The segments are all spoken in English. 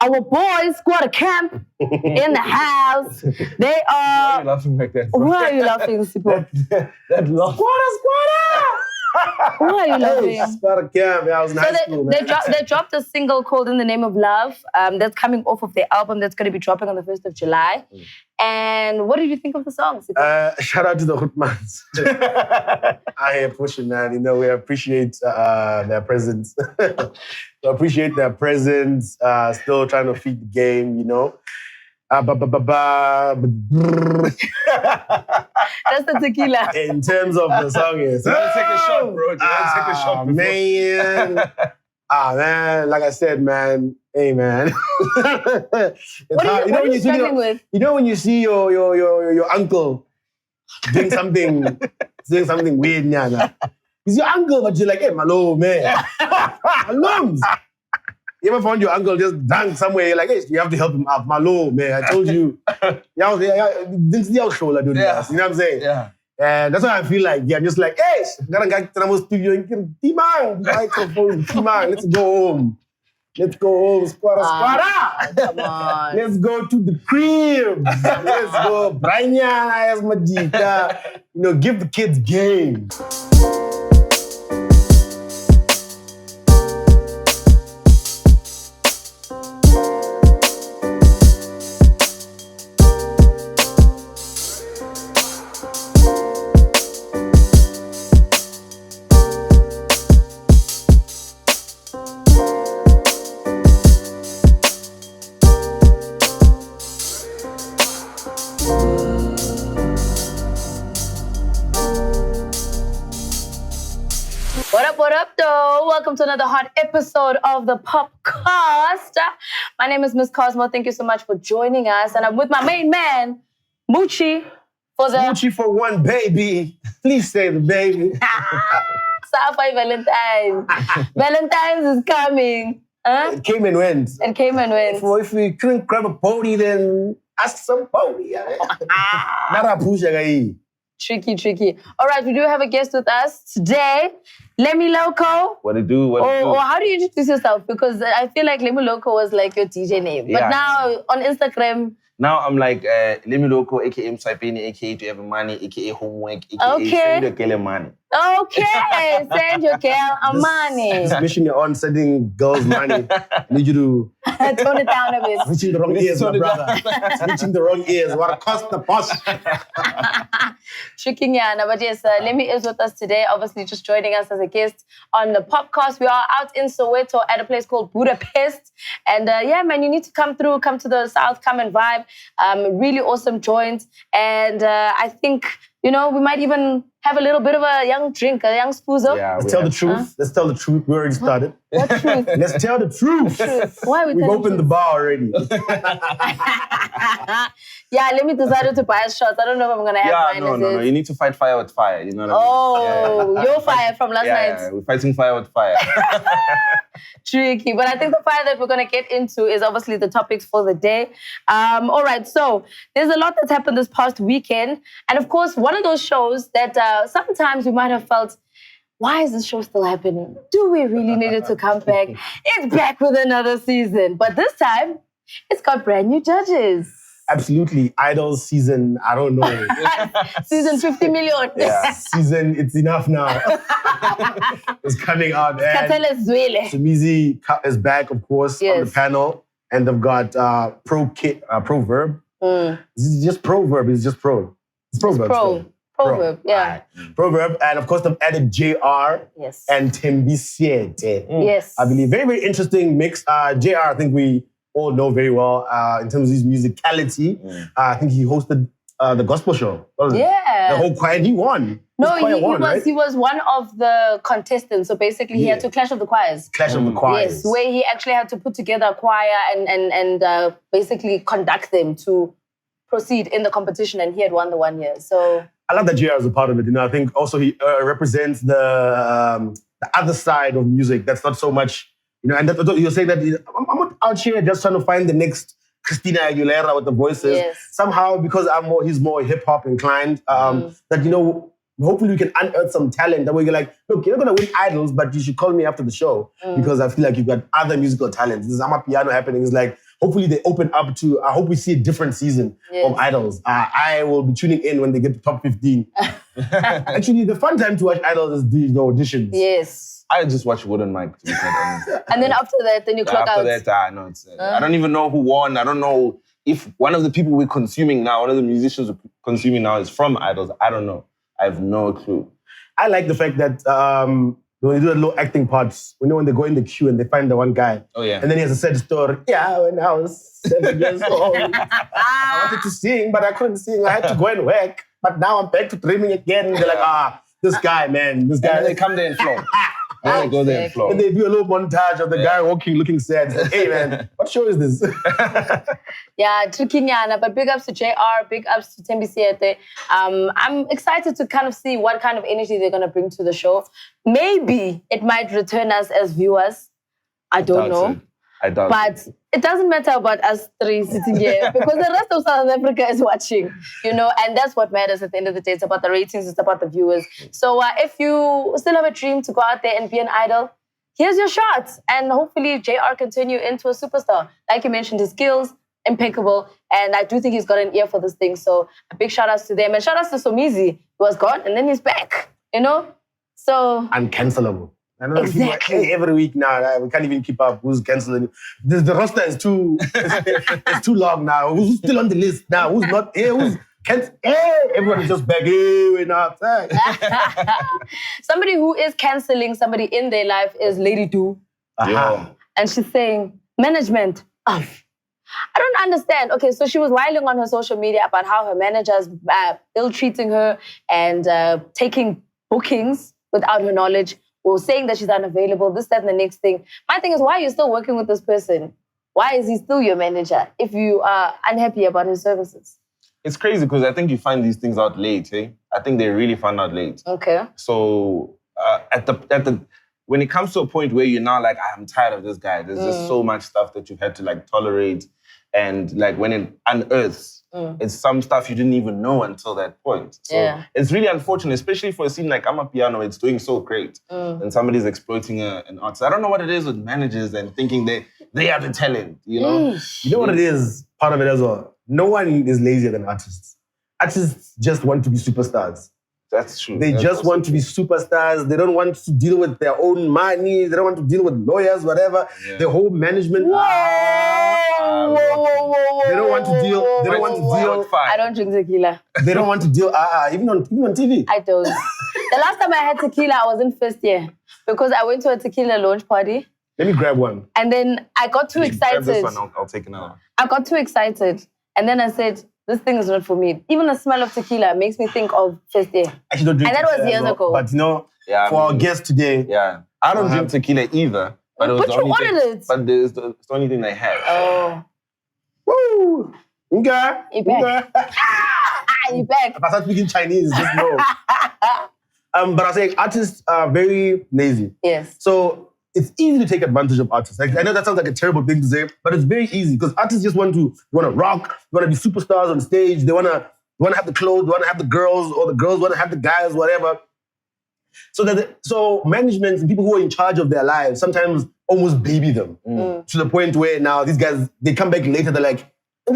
our boys, Skwata Kamp, in the house. They Why are are... you laughing like that? Why are you laughing, Sipo? That laugh. Skwata! Why are you laughing? Skwata Kamp. I was in high school, man. They dropped a single called In the Name of Love that's coming off of their album that's going to be dropping on the 1st of July. And what did you think of the song, Sipo? Shout out to the Hoodmans. I am pushing, man. You know, we appreciate their presence. We appreciate their presence. Still trying to feed the game, you know. That's the tequila. In terms of the song, yes. You gotta take a shot, bro. You gotta take a shot before. Man. Man, like I said, man. Hey, man. What are you struggling with? You know when you see your uncle doing something weird, nyana. He's your uncle, but you're like, hey, malo, man. Malums. You ever found your uncle just drunk somewhere? You're like, hey, you have to help him out. Malo, man. I told you. You know what I'm saying? Yeah. And that's why I feel like, I'm just like, hey, studio, microphone, let's go home. Let's go home, Skwata. Come on. Let's go to the crib. Let's go, Branya, as Majika. You know, give the kids game. What up, though? Welcome to another hot episode of the POPcast. My name is Miss Cosmo. Thank you so much for joining us. And I'm with my main man, Moochie, for the... Moochie for one, baby. Please say the baby. Sapphire Valentine. Valentine's is coming. Huh? It came and went. It came and went. If we couldn't grab a pony, then ask some pony. Not a push. Tricky. All right, we do have a guest with us today. Lemi Loco. What it do? Or how do you introduce yourself? Because I feel like Lemi Loco was like your DJ name. But now on Instagram... Now I'm like, Lemi Loco, a.k.a. Mswipeni, a.k.a. Do You Have Money, a.k.a. Homework, a.k.a. Send Your Girl Money. Okay, send your girl money. This mission you're on, sending girls money. I need you to... Tone it down a bit. Switching the wrong ears, my brother. Switching the wrong ears. What a cost the boss. Tricking Yana. But yes, Lemi is with us today, obviously just joining us as a guest on the POPcast. We are out in Soweto at a place called Budapest. And yeah, man, you need to come through, come to the south, come and vibe. Really awesome joint. And I think, you know, we might even have a little bit of a young drink, a young spoozo. Yeah, Let's tell the truth. Huh? Let's tell the truth. We already started. What truth? Let's tell the truth. Why are we We've telling opened the truth? bar already. Yeah, Lemi decided to buy us shots. I don't know if I'm going to have mine. No. You need to fight fire with fire. You know what I mean? Your fire from last night. Yeah, we're fighting fire with fire. Tricky. But I think the fire that we're going to get into is obviously the topics for the day. All right, so there's a lot that's happened this past weekend. And of course, one of those shows that sometimes we might have felt, why is this show still happening? Do we really need it to come back? It's back with another season. But this time, it's got brand new judges. Absolutely. Idol season, I don't know. Season 50 million. Yeah. Season, it's enough now. It's coming out. Sumizi is back, of course, on the panel. And they've got Proverb. It's just Proverb. It's just Pro. It's Proverb. Proverb, yeah. Proverb. And of course, they've added JR and Tembisiete. Yes. I believe. Very, very interesting mix. JR, I think we all know very well in terms of his musicality. I think he hosted the gospel show. The whole choir, and he won. No, he was one of the contestants. So basically, he had to Clash of the Choirs. Clash of the Choirs. Yes, where he actually had to put together a choir and basically conduct them to proceed in the competition. And he had won the 1 year. So I love that JR is a part of it. You know, I think also he represents the other side of music. That's not so much, you know. And you're saying that I'm not out here just trying to find the next Christina Aguilera with the voices. Yes. Somehow, because he's more hip hop inclined. That, you know, hopefully we can unearth some talent. That way you're like, look, you're not gonna win idols, but you should call me after the show because I feel like you've got other musical talents. There's Amapiano happening. It's like, hopefully they open up to, I hope we see a different season of Idols. I will be tuning in when they get to top 15. Actually, the fun time to watch Idols is the auditions. Yes. I just watch Wooden Mic, to be quite honest. And then after that, then you clock out. After that, no, I don't even know who won. I don't know if one of the people we're consuming now, one of the musicians we're consuming now is from Idols. I don't know. I have no clue. I like the fact that when they do the little acting parts, when they go in the queue and they find the one guy. Oh, yeah. And then he has a sad story. Yeah, when I was 7 years old, I wanted to sing, but I couldn't sing. I had to go and work. But now I'm back to dreaming again. They're like, this guy, man, this guy. And then they come there and flow. They go there and flow. And they do a little montage of the guy walking, looking sad. It's like, hey, man, what show is this? Yeah, tricky nyana, but big ups to JR, big ups to Thembi Siete. I'm excited to kind of see what kind of energy they're going to bring to the show. Maybe it might return us as viewers. I don't know. I doubt But it doesn't matter about us three sitting here because the rest of South Africa is watching, and that's what matters at the end of the day. It's about the ratings, it's about the viewers. So if you still have a dream to go out there and be an idol, here's your shot. And hopefully JR can turn you into a superstar. Like you mentioned, his skills, impeccable. And I do think he's got an ear for this thing. So a big shout out to them. And shout out to Somizi, who was gone and then he's back, So uncancelable. I know exactly. People, every week now, we can't even keep up who's canceling. The roster is too it's too long now. Who's still on the list now? Who's not here? Who's can't? Everyone is just back. Hey, we're not. Somebody who is canceling somebody in their life is Lady Do. And she's saying, management. I don't understand. Okay, so she was whiling on her social media about how her manager's ill-treating her and taking bookings without her knowledge, or saying that she's unavailable, this, that, and the next thing. My thing is, why are you still working with this person? Why is he still your manager if you are unhappy about his services? It's crazy because I think you find these things out late, eh? I think they really find out late. Okay. So when it comes to a point where you're now like, I'm tired of this guy, there's just so much stuff that you've had to tolerate. And when it unearths, it's some stuff you didn't even know until that point. So it's really unfortunate, especially for a scene like Amapiano, it's doing so great. And somebody's exploiting an artist. I don't know what it is with managers and thinking they are the talent, You know what it is? Part of it as well. No one is lazier than artists. Artists just want to be superstars. That's true. They just want to be superstars. They don't want to deal with their own money. They don't want to deal with lawyers, whatever. Yeah. The whole management. Whoa. They don't want to deal. They don't want to deal. I don't drink tequila. They don't want to deal. Even on TV. I don't. The last time I had tequila, I was in first year because I went to a tequila launch party. Let me grab one. And then I got too excited. Grab this one. I'll take another. I got too excited, and then I said, this thing is not for me. Even the smell of tequila makes me think of first year. Actually, don't drink. And that was years ago. But for our guest today, I don't drink tequila either. But it was you ordered it. But it's the only thing they had. Oh. Woo! Okay. You back. You back. If I start speaking Chinese, just know. But I say artists are very lazy. Yes. So it's easy to take advantage of artists. I know that sounds like a terrible thing to say, but it's very easy because artists just want to rock, want to be superstars on stage. They want to have the clothes, they want to have the girls, or the girls want to have the guys, whatever. So management and people who are in charge of their lives sometimes almost baby them to the point where now these guys, they come back later, they're like,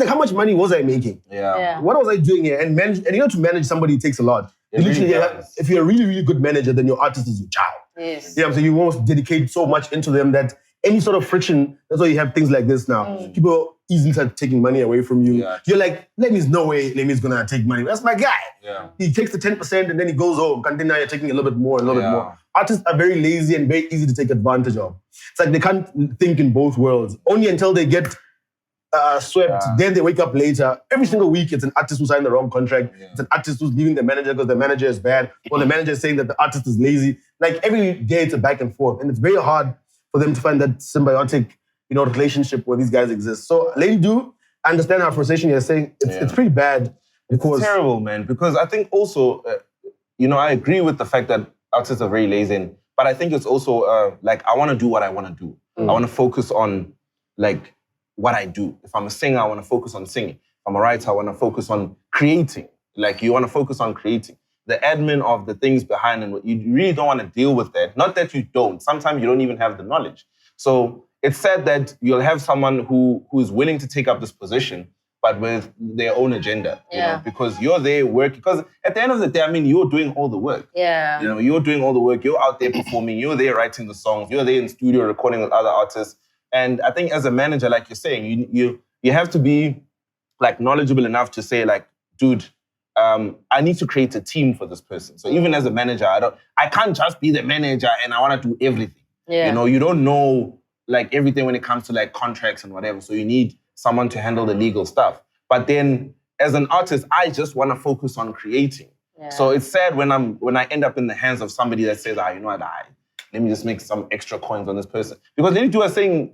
how much money was I making? Yeah. What was I doing here? And to manage somebody takes a lot. If you're a really, really good manager, then your artist is your child. Yes. Yeah, so you almost dedicate so much into them that any sort of friction, that's why you have things like this now. People easily start taking money away from you. Yeah. You're like, Lemmy's no way Lemmy's gonna take money. That's my guy. Yeah. He takes the 10% and then he goes home. And now you're taking a little bit more, a little bit more. Artists are very lazy and very easy to take advantage of. It's like they can't think in both worlds. Only until they get swept, then they wake up later. Every single week, it's an artist who signed the wrong contract. Yeah. It's an artist who's leaving the manager because the manager is bad, or the manager is saying that the artist is lazy. Like every day, it's a back and forth, and it's very hard for them to find that symbiotic, relationship where these guys exist. So, Lady Do, I understand her frustration. You're saying it's pretty bad. Because it's terrible, man. Because I think also, I agree with the fact that artists are very lazy, but I think it's also I want to do what I want to do. I want to focus on what I do. If I'm a singer, I want to focus on singing. If I'm a writer, I want to focus on creating. You want to focus on creating. The admin of the things behind, and you really don't want to deal with that. Not that you don't. Sometimes you don't even have the knowledge. So it's said that you'll have someone who's willing to take up this position, but with their own agenda, you know, because you're there working. Because at the end of the day, I mean, you're doing all the work. Yeah. You know, you're doing all the work. You're out there performing. You're there writing the songs. You're there in studio recording with other artists. And I think as a manager, like you're saying, you have to be like knowledgeable enough to say like, dude, I need to create a team for this person. So even as a manager, I can't just be the manager and I want to do everything. Yeah. You know, you don't know like everything when it comes to like contracts and whatever. So you need someone to handle the legal stuff. But then as an artist, I just want to focus on creating. Yeah. So it's sad when I end up in the hands of somebody that says, you know what, let me just make some extra coins on this person. Because then you are saying,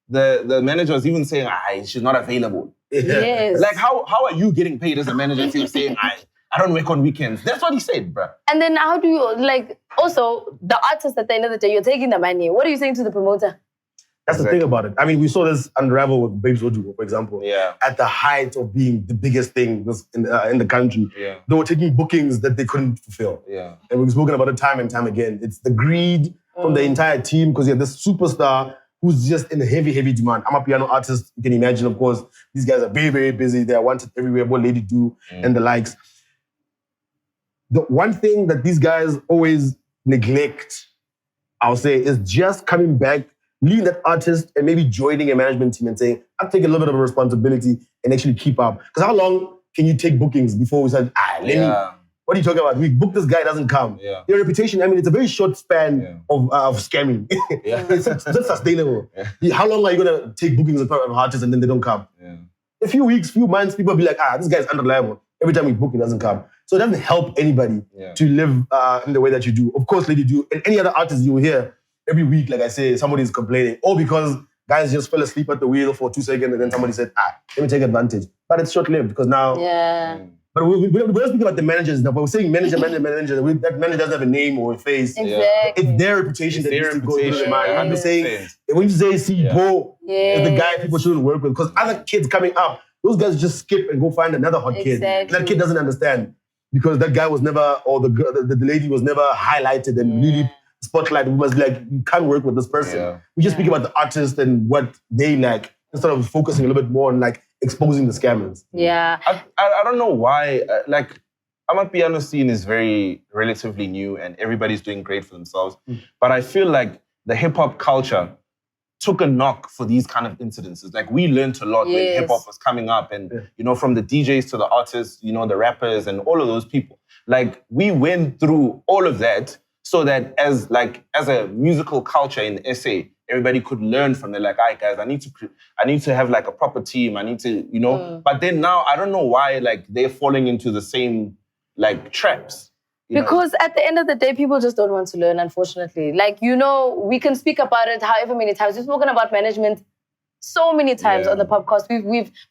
the manager is even saying, she's not available. Yes. Like, how are you getting paid as a manager if you're saying, I don't work on weekends? That's what he said, bro. And then how do you, like, also, the artist at the end of the day, you're taking the money. What are you saying to the promoter? That's the thing about it. I mean, we saw this unravel with Babes Odugo, for example. Yeah. At the height of being the biggest thing in the country. Yeah. They were taking bookings that they couldn't fulfill. Yeah. And we've spoken about it time and time again. It's the greed from the entire team because you have this superstar who's just in heavy, heavy demand. I'm a piano artist. You can imagine, of course, these guys are very, very busy. They are wanted everywhere, what Lady do and the likes. The one thing that these guys always neglect, I'll say, is just coming back, leaving that artist and maybe joining a management team and saying, I'll take a little bit of a responsibility and actually keep up. Because how long can you take bookings before we say, what are you talking about? We book this guy, doesn't come. Yeah. Your reputation, I mean, it's a very short span of scamming. It's not sustainable. Yeah. How long are you going to take bookings of artists and then they don't come? Yeah. A few weeks, few months, people will be like, this guy's unreliable. Every time we book, he doesn't come. So it doesn't help anybody to live in the way that you do. Of course, Lady do. And any other artist you will hear, every week, like I say, somebody's complaining. Or because guys just fell asleep at the wheel for 2 seconds and then somebody said, let me take advantage. But it's short-lived because now... Yeah. But we don't speak about the managers now, but we're saying manager. That manager doesn't have a name or a face. Exactly. It's their reputation that needs to go through the mind. I'm just saying, when you say C4 is the guy people shouldn't work with, because other kids coming up, those guys just skip and go find another hot kid. That kid doesn't understand because that guy was never, or the lady was never highlighted and really spotlighted. We must be like, you can't work with this person. Yeah. We just speak about the artist and what they like instead of focusing a little bit more on like exposing the scammers. Yeah. I don't know why, like, Amapiano scene is very relatively new and everybody's doing great for themselves. But I feel like the hip-hop culture took a knock for these kind of incidences. Like, we learned a lot when hip-hop was coming up and, you know, from the DJs to the artists, you know, the rappers and all of those people. Like, we went through all of that so that as a musical culture in SA, everybody could learn from it. Like, all right, guys, I need to have like a proper team. I need to, you know. But then now, I don't know why like they're falling into the same like traps. Because at the end of the day, people just don't want to learn, unfortunately. Like, you know, we can speak about it however many times. We've spoken about management so many times on the POPcast.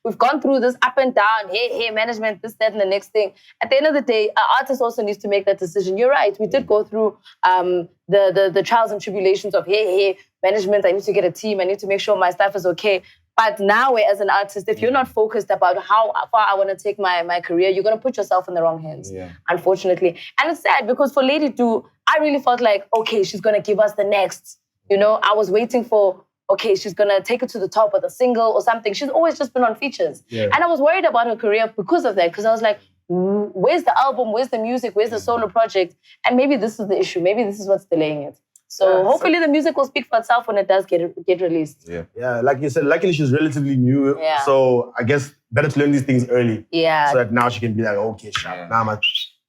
We've gone through this up and down. Hey, management, this, that, and the next thing. At the end of the day, an artist also needs to make that decision. You're right. We did go through the trials and tribulations of, hey, management, I need to get a team. I need to make sure my staff is okay. But now, as an artist, if you're not focused about how far I want to take my career, you're going to put yourself in the wrong hands, unfortunately. And it's sad because for Lady 2, I really felt like, okay, she's going to give us the next. You know, I was waiting for, okay, she's going to take it to the top with a single or something. She's always just been on features. Yeah. And I was worried about her career because of that, because I was like, where's the album? Where's the music? Where's the solo project? And maybe this is the issue. Maybe this is what's delaying it. So hopefully the music will speak for itself when it does get released. Yeah, like you said, luckily she's relatively new. Yeah. So I guess better to learn these things early. Yeah. So that now she can be like, okay, sharp. Now I'm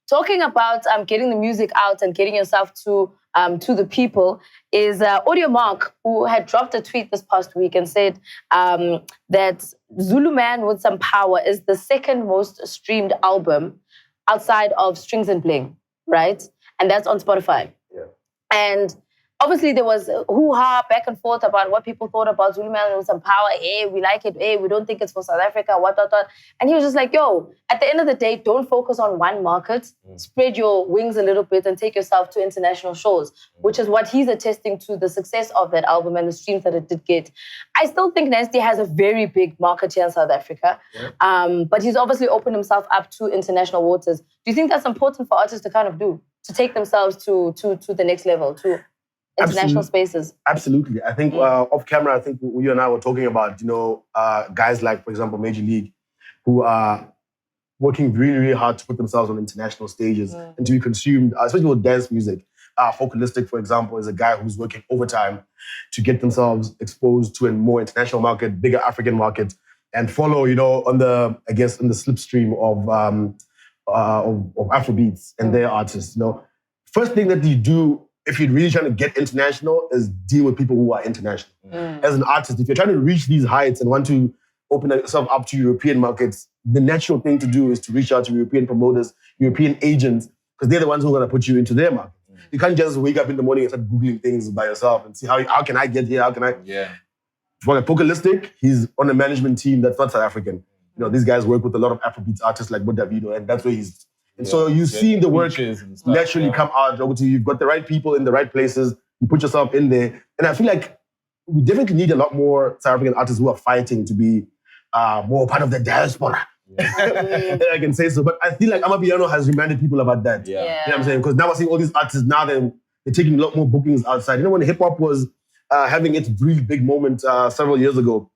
talking about getting the music out and getting yourself to the people is Audio Mark, who had dropped a tweet this past week and said that Zulu Man with Some Power is the second most streamed album outside of Strings and Bling, right? And that's on Spotify. Yeah. And obviously, there was hoo-ha back and forth about what people thought about Zulu Man with Some Power. Hey, we like it. Hey, we don't think it's for South Africa, what. And he was just like, yo, at the end of the day, don't focus on one market. Spread your wings a little bit and take yourself to international shows, which is what he's attesting to the success of that album and the streams that it did get. I still think Nasty has a very big market here in South Africa, but he's obviously opened himself up to international waters. Do you think that's important for artists to kind of do, to take themselves to the next level, international spaces? Absolutely. I think off camera, I think you and I were talking about, guys like, for example, Major League, who are working really, really hard to put themselves on international stages and to be consumed, especially with dance music. Focalistic, for example, is a guy who's working overtime to get themselves exposed to a more international market, bigger African market, and follow, on the slipstream of Afrobeats and their artists. First thing that you do if you're really trying to get international is deal with people who are international. As an artist, if you're trying to reach these heights and want to open yourself up to European markets, the natural thing to do is to reach out to European promoters, European agents, because they're the ones who are going to put you into their market. You can't just wake up in the morning and start Googling things by yourself and see how can I get here, how can I... Yeah. For Focalistic, he's on a management team that's not South African. These guys work with a lot of Afrobeats artists like Davido, and that's where he's... And so you see the work naturally come out. You've got the right people in the right places. You put yourself in there. And I feel like we definitely need a lot more South African artists who are fighting to be more part of the diaspora. I can say so. But I feel like Amapiano has reminded people about that. Yeah. You know what I'm saying? Because now I see all these artists, now they're taking a lot more bookings outside. When hip-hop was having its really big moment several years ago,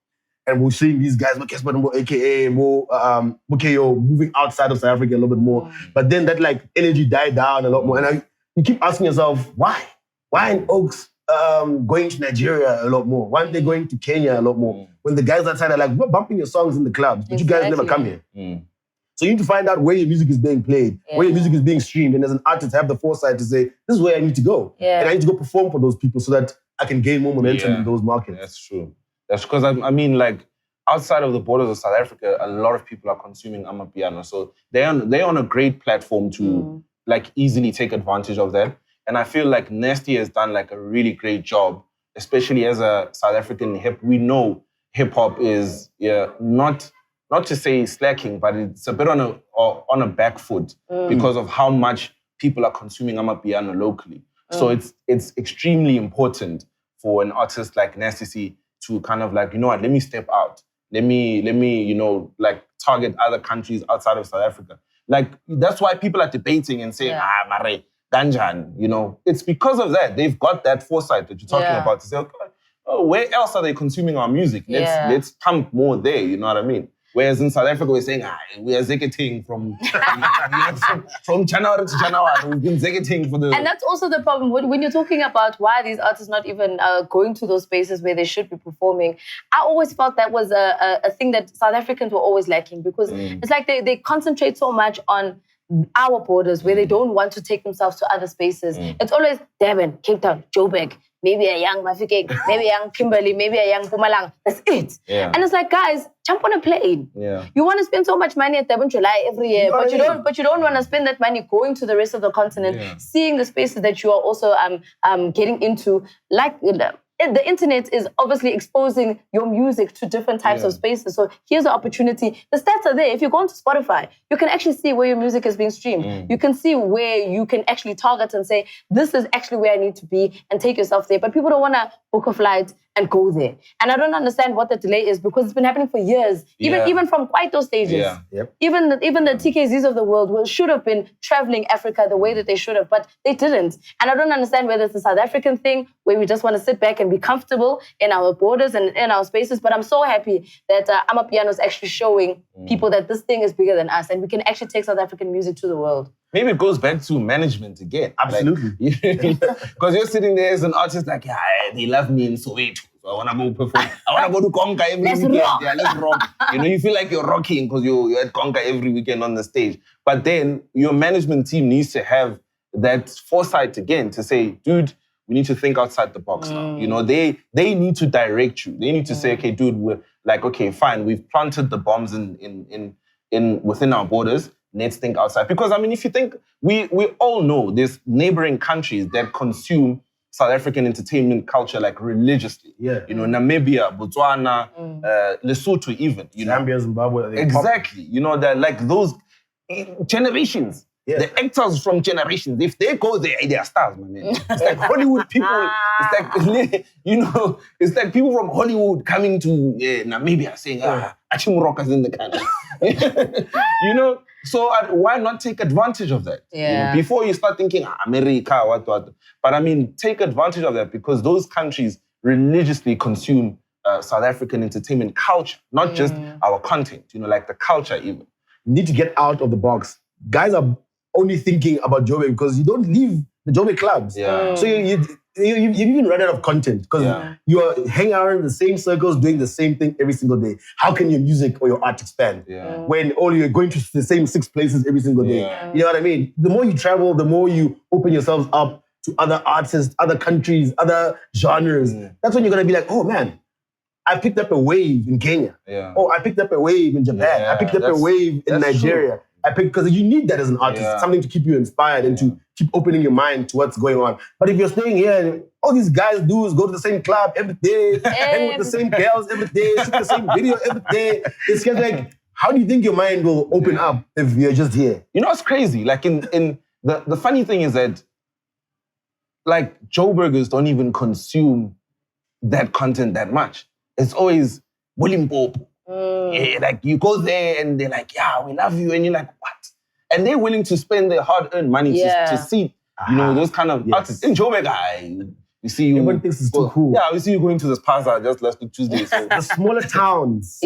and we're seeing these guys, aka Mukeyo, moving outside of South Africa a little bit more. But then that energy died down a lot more. And you keep asking yourself, why? Why in Oaks going to Nigeria a lot more? Why aren't they going to Kenya a lot more? When the guys outside are like, we're bumping your songs in the clubs, but you guys never come here. So you need to find out where your music is being played, where your music is being streamed. And as an artist, have the foresight to say, this is where I need to go. And I need to go perform for those people so that I can gain more momentum in those markets. That's true. That's because, outside of the borders of South Africa, a lot of people are consuming Amapiano. So they're on a great platform to easily take advantage of that. And I feel like Nasty has done a really great job, especially as a South African we know hip hop is not to say slacking, but it's a bit on a back foot because of how much people are consuming Amapiano locally. So it's extremely important for an artist like Nasty C to kind of let me step out. Let me target other countries outside of South Africa. That's why people are debating and saying, Mare, Ganjan, it's because of that. They've got that foresight that you're talking about to say, okay, where else are they consuming our music? Let's pump more there, you know what I mean? Whereas in South Africa, we're saying, we are zegeting from January to January. We've been zegeting for the... And that's also the problem. When you're talking about why these artists not even going to those spaces where they should be performing, I always felt that was a thing that South Africans were always lacking because it's like they concentrate so much on our borders where they don't want to take themselves to other spaces. It's always Durban, Cape Town, Joburg, maybe a young Mafike, maybe a young Kimberley, maybe a young Mpumalanga. That's it. And it's like, guys, jump on a plane. You want to spend so much money at Durban July every year, but you don't want to spend that money going to the rest of the continent, seeing the spaces that you are also getting into, the internet is obviously exposing your music to different types of spaces. So here's the opportunity. The stats are there. If you go onto Spotify, you can actually see where your music is being streamed. You can see where you can actually target and say, this is actually where I need to be and take yourself there. But people don't want to book a flight and go there. And I don't understand what the delay is because it's been happening for years, even from quite those stages. Even the TKZs of the world should have been traveling Africa the way that they should have, but they didn't. And I don't understand whether it's a South African thing where we just want to sit back and be comfortable in our borders and in our spaces. But I'm so happy that Amapiano is actually showing people that this thing is bigger than us and we can actually take South African music to the world. Maybe it goes back to management again. Absolutely. Because you're sitting there as an artist they love me in Soweto. So I want to go perform. I want to go to Conca every weekend. Rock. Yeah, let's rock. You feel like you're rocking because you're at Conca every weekend on the stage. But then your management team needs to have that foresight again to say, dude, we need to think outside the box now. They need to direct you. They need to say, okay, dude, we're okay, fine. We've planted the bombs in within our borders. Let's think outside. Because, if you think, we all know there's neighboring countries that consume South African entertainment culture religiously. Namibia, Botswana, Lesotho even. Zambia, Zimbabwe. Exactly. They're those generations. The actors from generations, if they go there, they are stars, my man. It's like Hollywood people. It's like people from Hollywood coming to Namibia saying, Achimurok is in the country. You know, so why not take advantage of that? You know, before you start thinking, America, what. But I mean, take advantage of that because those countries religiously consume South African entertainment culture, not just our content, you know, like the culture even. You need to get out of the box. Guys are only thinking about Joburg because you don't leave the Joburg clubs. Yeah. So you even run out of content because you are hanging around in the same circles doing the same thing every single day. How can your music or your art expand when all you're going to the same 6 places every single day? You know what I mean? The more you travel, the more you open yourselves up to other artists, other countries, other genres. That's when you're going to be like, oh man, I picked up a wave in Kenya. Oh, I picked up a wave in Japan. I picked up a wave in Nigeria. True. Because you need that as an artist, something to keep you inspired and to keep opening your mind to what's going on. But if you're staying here, all these guys do is go to the same club every day, hang with the same girls every day, shoot the same video every day. It's kind of like, how do you think your mind will open up if you're just here? You know what's crazy? Like the funny thing is that like Joburgers don't even consume that content that much. It's always William Pope. Yeah, like you go there and they're like, yeah, we love you. And you're like, what? And they're willing to spend their hard-earned money to see, you know, those kind of artists. In Joburg, you see you... Everyone thinks it's too cool. Yeah, we see you going to this plaza just last week, Tuesday. So. The smaller towns,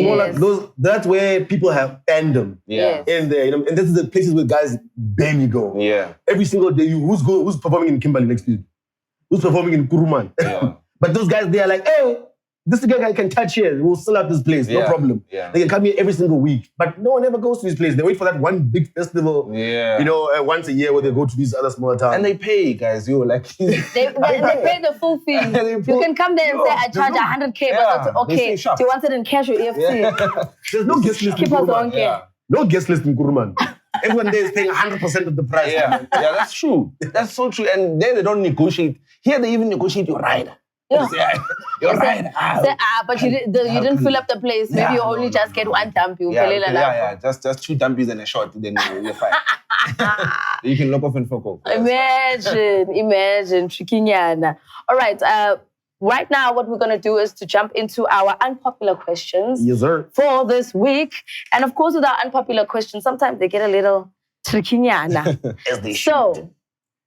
that's where people have fandom in there. You know? And this is the places where guys barely go. Yeah. Every single day, who's performing in Kimberley next week? Who's performing in Kuruman? Yeah. But those guys, they are like, hey, this guy can touch here. We'll sell out this place, no problem. Yeah. They can come here every single week. But no one ever goes to this place. They wait for that one big festival, you know, once a year where they go to these other smaller towns. And they pay, guys. Like they pay the full fee. You can come there and say, I charge 100K, but okay, do you want it in cash or EFT? There's no guest list in Kuruman. No guest list in Kuruman. Everyone there is paying 100% of the price. Yeah, that's true. That's so true. And there they don't negotiate. Here they even negotiate your ride. Yeah. You're right. But you didn't fill up the place. Maybe you only just get one dumpy. Just 2 dumpies and a shot, then you're fine. You can lock off and fuck off. Imagine, trikinyana. All right, right now what we're going to do is to jump into our unpopular questions for this week. And of course, with our unpopular questions, sometimes they get a little trikinyana. As they should. So,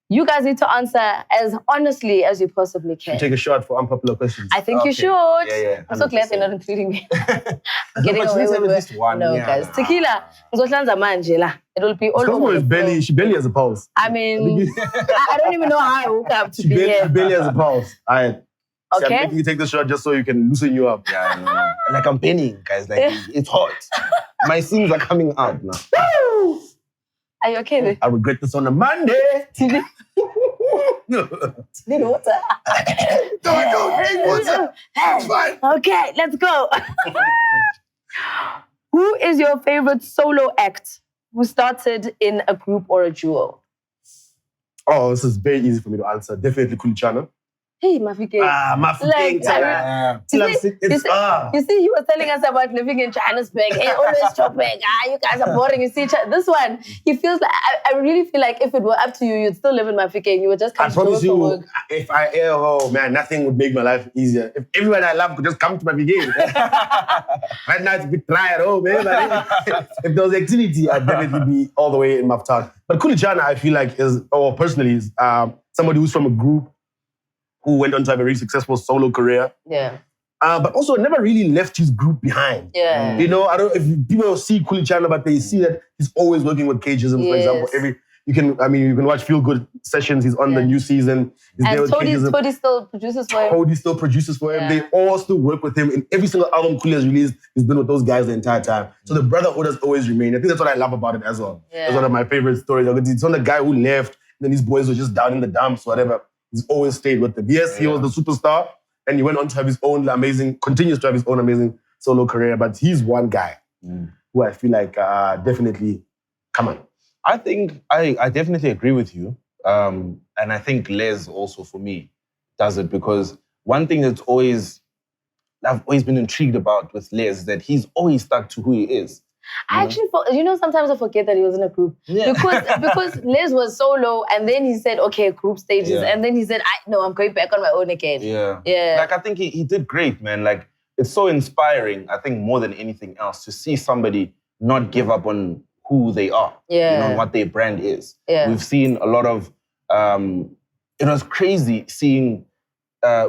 you guys need to answer as honestly as you possibly can. You take a shot for unpopular questions. I think you should. Yeah, I'm so glad they're not including me. Getting away with at least one. No, guys. Tequila. It will be all over. She barely has a pulse. I mean, I don't even know how I woke up to be here. She barely has a pulse. All right. Okay. I'm making you take the shot just so you can loosen you up. Yeah, no. Like I'm penning, guys. Like it's hot. My seams are coming out now. Woo! Are you okay then? I regret this on a Monday. Need water. Don't drink water. It's fine. Okay, let's go. Who is your favorite solo act who started in a group or a duo? Oh, this is very easy for me to answer. Definitely Kulichana. Hey, Mafike. Mafike. You see, he was telling us about living in Johannesburg. Hey, always shopping. You guys are boring. You see, this one, he feels like, I really feel like if it were up to you, you'd still live in Mafike and you would just come to work for work. If nothing would make my life easier. If everyone I love could just come to Mafike. Right now, it's a bit dry at home, man. If there was activity, I'd definitely be all the way in Maftown. But Kulichana, I feel like personally is somebody who's from a group who went on to have a very successful solo career. Yeah. But also never really left his group behind. Yeah. You know, I don't know if people see Kulichana, but they see that he's always working with Cageism, for example. You can watch Feel Good sessions. He's on the new season. He's and Tody still produces for him. Tody still produces for him. They all still work with him. In every single album Kuli has released, he's been with those guys the entire time. So the brotherhood has always remained. I think that's what I love about it as well. Yeah. That's one of my favorite stories. It's on the guy who left, and then these boys were just down in the dumps, whatever. He's always stayed with them. Yes, he was the superstar, and he went on to have his own continues to have his own amazing solo career, but he's one guy who I feel like definitely, come on. I think I definitely agree with you. And I think Les also, for me, does it because one thing I've always been intrigued about with Les is that he's always stuck to who he is. Sometimes I forget that he was in a group. Yeah. Because Les was solo and then he said, okay, group stages. And then he said, I'm going back on my own again. Yeah. Like, I think he did great, man. Like, it's so inspiring, I think, more than anything else, to see somebody not give up on who they are, what their brand is. Yeah. We've seen a lot of, it was crazy seeing,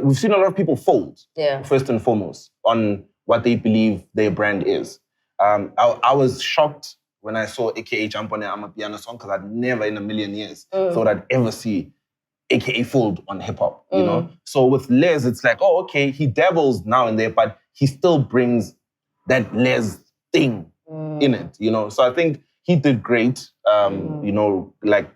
we've seen a lot of people fold, first and foremost, on what they believe their brand is. I was shocked when I saw AKA jump on I'm a Piano song, because I'd never in a million years thought I'd ever see AKA fold on hip hop, you know? So with Les, it's like, oh, okay, he dabbles now and there, but he still brings that Les thing in it, you know? So I think he did great, you know, like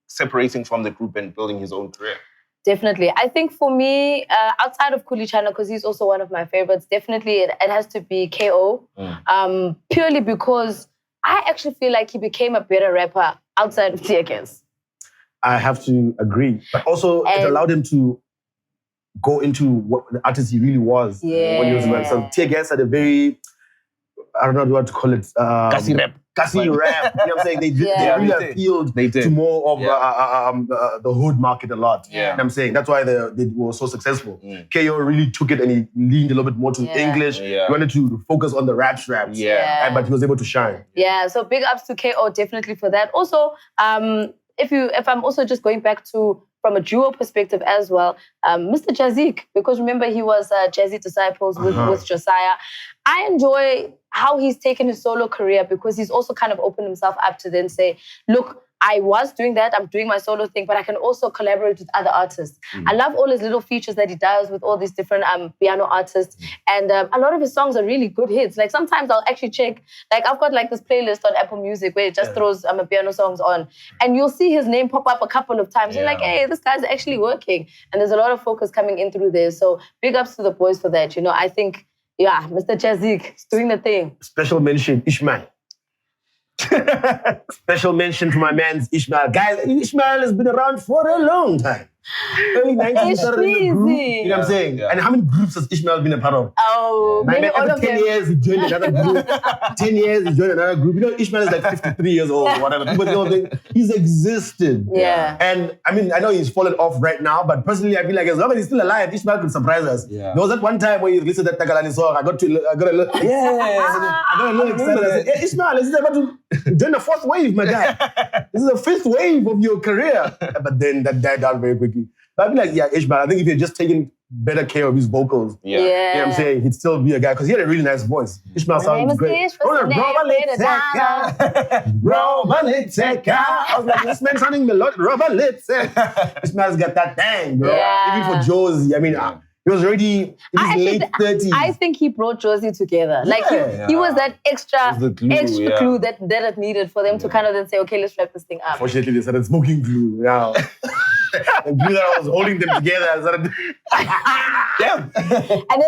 separating from the group and building his own career. Definitely. I think for me, outside of Kuli Chana, because he's also one of my favorites, definitely it has to be KO. Purely because I actually feel like he became a better rapper outside of Tear Gas. I have to agree. But also, it allowed him to go into what the artist he really was when he was young. So Tear Gas had a very, I don't know what to call it. Gassy rap. You know what I'm saying? They really appealed to more of the hood market a lot. You know what I'm saying? That's why they were so successful. KO really took it and he leaned a little bit more to English. He wanted to focus on the raps. But he was able to shine. Yeah, so big ups to KO definitely for that. Also, if I'm also just going back to from a duo perspective as well, Mr. Jazik, because remember he was Jazzy Disciples with Josiah. I enjoy how he's taken his solo career because he's also kind of opened himself up to then say, look, I was doing that, I'm doing my solo thing, but I can also collaborate with other artists. I love all his little features that he does with all these different piano artists. And a lot of his songs are really good hits. Like sometimes I'll actually check, like I've got like this playlist on Apple Music where it just throws piano songs on. And you'll see his name pop up a couple of times. You're like, hey, this guy's actually working. And there's a lot of focus coming in through there. So big ups to the boys for that. You know, I think, Mr. Jazik is doing the thing. Special mention, Ishmael. Special mention to my man Ishmael. Guys, Ishmael has been around for a long time. Early 90s, he started in a group. You know what I'm saying? And how many groups has Ishmael been a part of? Oh, maybe all of 10 them. years, he joined another group. 10 years, he joined another group. You know, Ishmael is like 53 years old or whatever. People don't think he's existed. Yeah. And I mean, I know he's fallen off right now, but personally, I feel like as long as he's still alive, Ishmael could surprise us. There was that one time when you listened to that Takalani song, I got a little excited. I said, hey, Ishmael, is this about to join the fourth wave, my guy? This is the fifth wave of your career. But then that died down very quickly. But I'd be like, Ishmael, I think if you're just taking better care of his vocals, you know what I'm saying, he'd still be a guy, because he had a really nice voice. Ishmael sounds great. I was like, this man sounding melodic. Ishmael's got that thing, bro. Even for Josie, I mean, he was already in his late 30s. I think he brought Josie together. Like he was that extra glue that it needed for them to kind of then say, okay, let's wrap this thing up. Unfortunately, they started smoking glue. Yeah. The glue that was holding them together. And then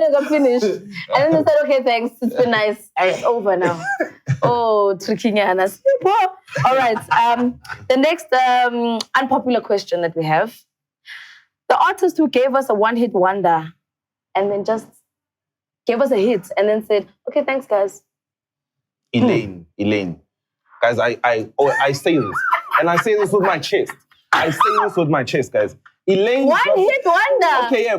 it got finished. And then they said, okay, thanks. It's been nice. It's over now. Oh, tricky nyanas. All right. The next unpopular question that we have. The artist who gave us a one-hit wonder and then just gave us a hit and then said, okay, thanks, guys. Elaine. Guys, I say this. And I say this with my chest. Guys. Elaine. One-hit wonder. Okay, yeah.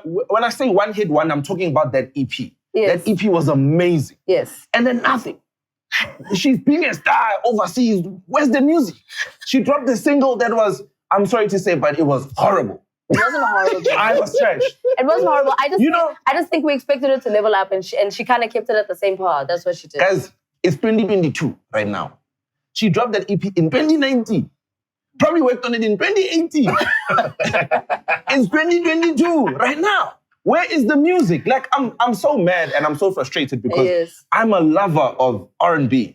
When I say one-hit wonder, I'm talking about that EP. Yes. That EP was amazing. Yes. And then nothing. She's being a star overseas. Where's the music? She dropped a single that was, I'm sorry to say, but it was horrible. It wasn't horrible. I was trash. It wasn't horrible. I just think we expected her to level up, and she kind of kept it at the same power. That's what she did. Guys, it's 2022 right now. She dropped that EP in 2019. Probably worked on it in 2018. It's 2022 right now. Where is the music? Like, I'm so mad and I'm so frustrated because I'm a lover of R&B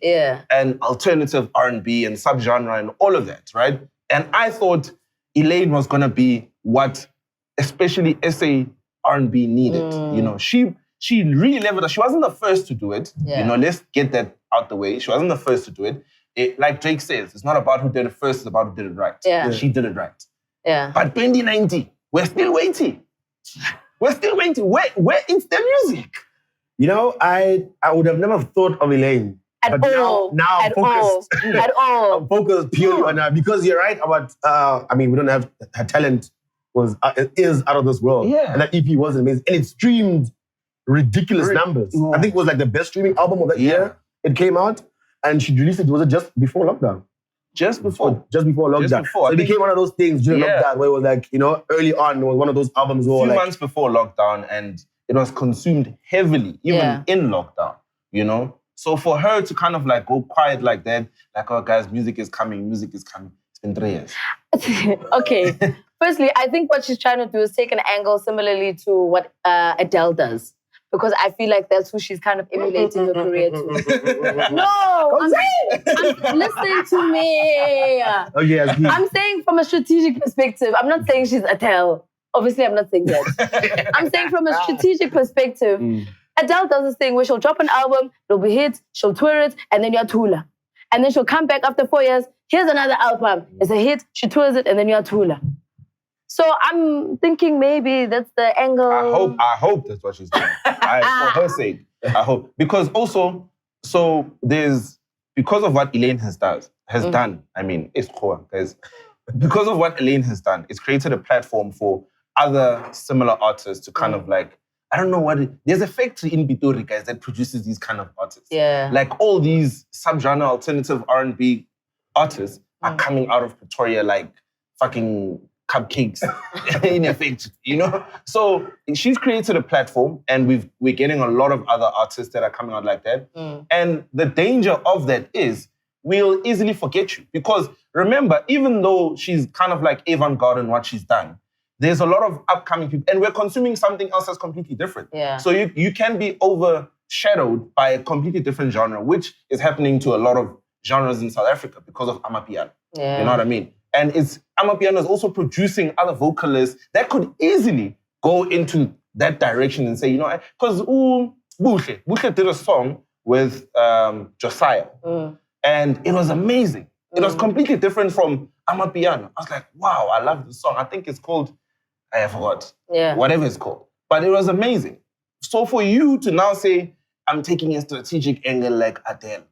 and alternative R&B and subgenre and all of that, right? And I thought Elaine was gonna be what especially SA R&B needed. You know, she really leveled up. She wasn't the first to do it. You know, let's get that out the way. She wasn't the first to do it. Like Drake says, it's not about who did it first, it's about who did it right. She did it right. But 2019, we're still waiting. Where is the music? You know, I would have never thought of Elaine. At all. Now I'm focused. At all. I'm focused purely on her because you're right about, I mean, we don't have, her talent is out of this world. And that EP was amazing. And it streamed ridiculous numbers. I think it was like the best streaming album of that year. it came out, and she released it. Was it just before lockdown? Just before. Just before lockdown. Just before. So it became one of those things during lockdown where it was like, early on, it was one of those albums where a few like, months before lockdown, and it was consumed heavily, even in lockdown, So for her to kind of like go quiet like that, like, oh guys, music is coming. It's been 3 years. Okay. Firstly, I think what she's trying to do is take an angle similarly to what Adele does. Because I feel like that's who she's kind of emulating her career to. No, I'm listening to me. Oh, yes, I'm saying from a strategic perspective. I'm not saying she's Adele. Obviously, I'm not saying that. I'm saying from a strategic perspective. Adele does this thing where she'll drop an album, it'll be hit, she'll tour it, and then you're Tula. And then she'll come back after 4 years, here's another album. It's a hit, she tours it, and then you're Tula. So I'm thinking maybe that's the angle. I hope that's what she's doing. For her sake, I hope. Because also, because of what Elaine has done, I mean, it's cool, guys. Because of what Elaine has done, it's created a platform for other similar artists to kind of like, I don't know there's a factory in Pitori, guys, that produces these kind of artists. Yeah. Like all these subgenre alternative R&B artists are coming out of Pretoria like fucking cupcakes in a factory, So she's created a platform, and we're getting a lot of other artists that are coming out like that. And the danger of that is we'll easily forget you. Because remember, even though she's kind of like avant-garde in what she's done, there's a lot of upcoming people, and we're consuming something else that's completely different. Yeah. So you can be overshadowed by a completely different genre, which is happening to a lot of genres in South Africa because of Amapiano. Yeah. You know what I mean? And Amapiano is also producing other vocalists that could easily go into that direction and say, because Buhle did a song with Josiah, and it was amazing. It was completely different from Amapiano. I was like, wow, I love this song. I think it's called, I forgot. Yeah. Whatever it's called. But it was amazing. So for you to now say, I'm taking a strategic angle like Adele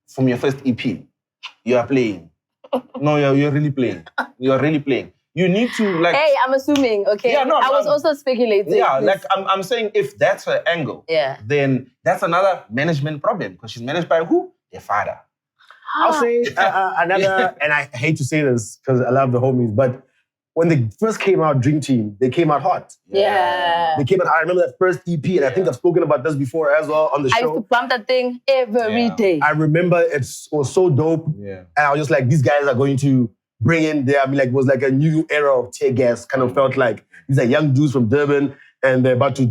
from your first EP, you are playing. No, you're really playing. You're really playing. You need to like... Hey, I'm assuming, okay? Yeah, no, I was also speculating. Yeah, like I'm saying if that's her angle, then that's another management problem, because she's managed by who? Their father. I'll say another, and I hate to say this because I love the homies, but when they first came out, Dream Team, they came out hot. Yeah. They came out hot. I remember that first EP, and I think I've spoken about this before as well on the show. I used to bump that thing every day. I remember it was so dope. Yeah. And I was just like, these guys are going to bring in there. I mean, like, it was like a new era of tear gas. Kind of felt like these are young dudes from Durban, and they're about to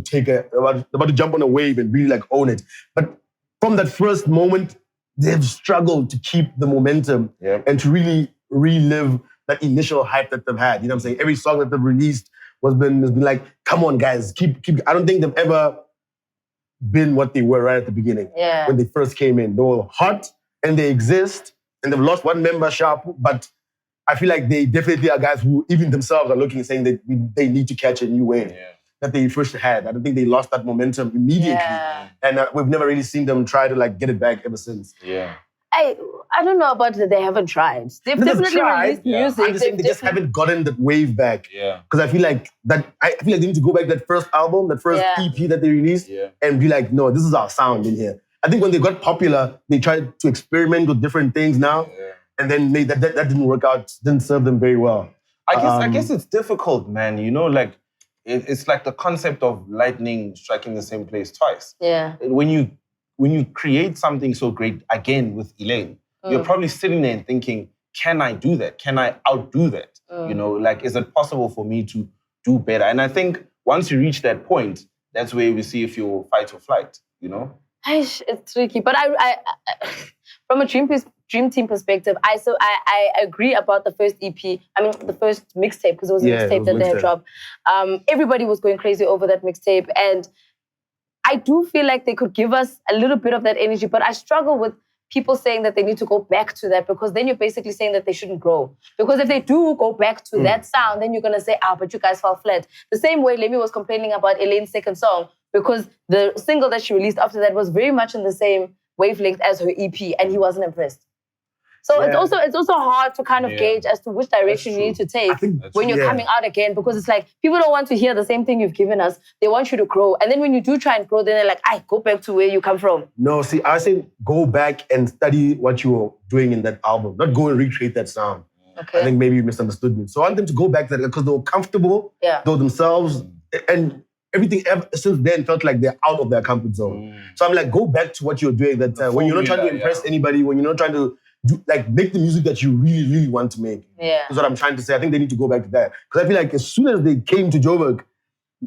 about to jump on a wave and really like own it. But from that first moment, they've struggled to keep the momentum and to really relive that initial hype that they've had. You know what I'm saying? Every song that they've released has been like, come on, guys, keep. I don't think they've ever been what they were right at the beginning. Yeah. When they first came in. They were hot and they exist, and they've lost one member sharp, but I feel like they definitely are guys who even themselves are looking and saying that they need to catch a new wave that they first had. I don't think they lost that momentum immediately. Yeah. And we've never really seen them try to like get it back ever since. Yeah. I don't know about that they haven't tried. They've definitely released music. I'm just saying they just haven't gotten that wave back. Yeah. Because I feel like they need to go back to that first album, that first EP that they released, and be like, no, this is our sound in here. I think when they got popular, they tried to experiment with different things now, and then that didn't work out, didn't serve them very well. I guess it's difficult, man. Like it's like the concept of lightning striking the same place twice. Yeah. When you create something so great, again, with Elaine, you're probably sitting there and thinking, can I do that? Can I outdo that? Like, is it possible for me to do better? And I think once you reach that point, that's where we see if you're fight or flight, It's tricky. But I from a Dream Team perspective, I agree about the first EP. I mean, the first mixtape, because it was a mixtape that they had dropped. Everybody was going crazy over that mixtape. And I do feel like they could give us a little bit of that energy, but I struggle with people saying that they need to go back to that, because then you're basically saying that they shouldn't grow. Because if they do go back to that sound, then you're going to say, but you guys fell flat. The same way Lemmy was complaining about Elaine's second song, because the single that she released after that was very much in the same wavelength as her EP, and he wasn't impressed. So Yeah. it's also hard to kind of Yeah. gauge as to which direction you true. need to take think when you're yeah. coming out again, because it's like people don't want to hear the same thing you've given us. They want you to grow. And then when you do try and grow, then they're like, go back to where you come from. No, see, I say go back and study what you were doing in that album, not go and recreate that sound. Okay. I think maybe you misunderstood me. So I want them to go back to that because they were comfortable, Yeah. they were themselves, and everything ever since then felt like they're out of their comfort zone. So I'm like, go back to what you're doing that time. When you're not trying to impress anybody, when you're not trying to make the music that you really, really want to make. Yeah. That's what I'm trying to say. I think they need to go back to that. Because I feel like as soon as they came to Joburg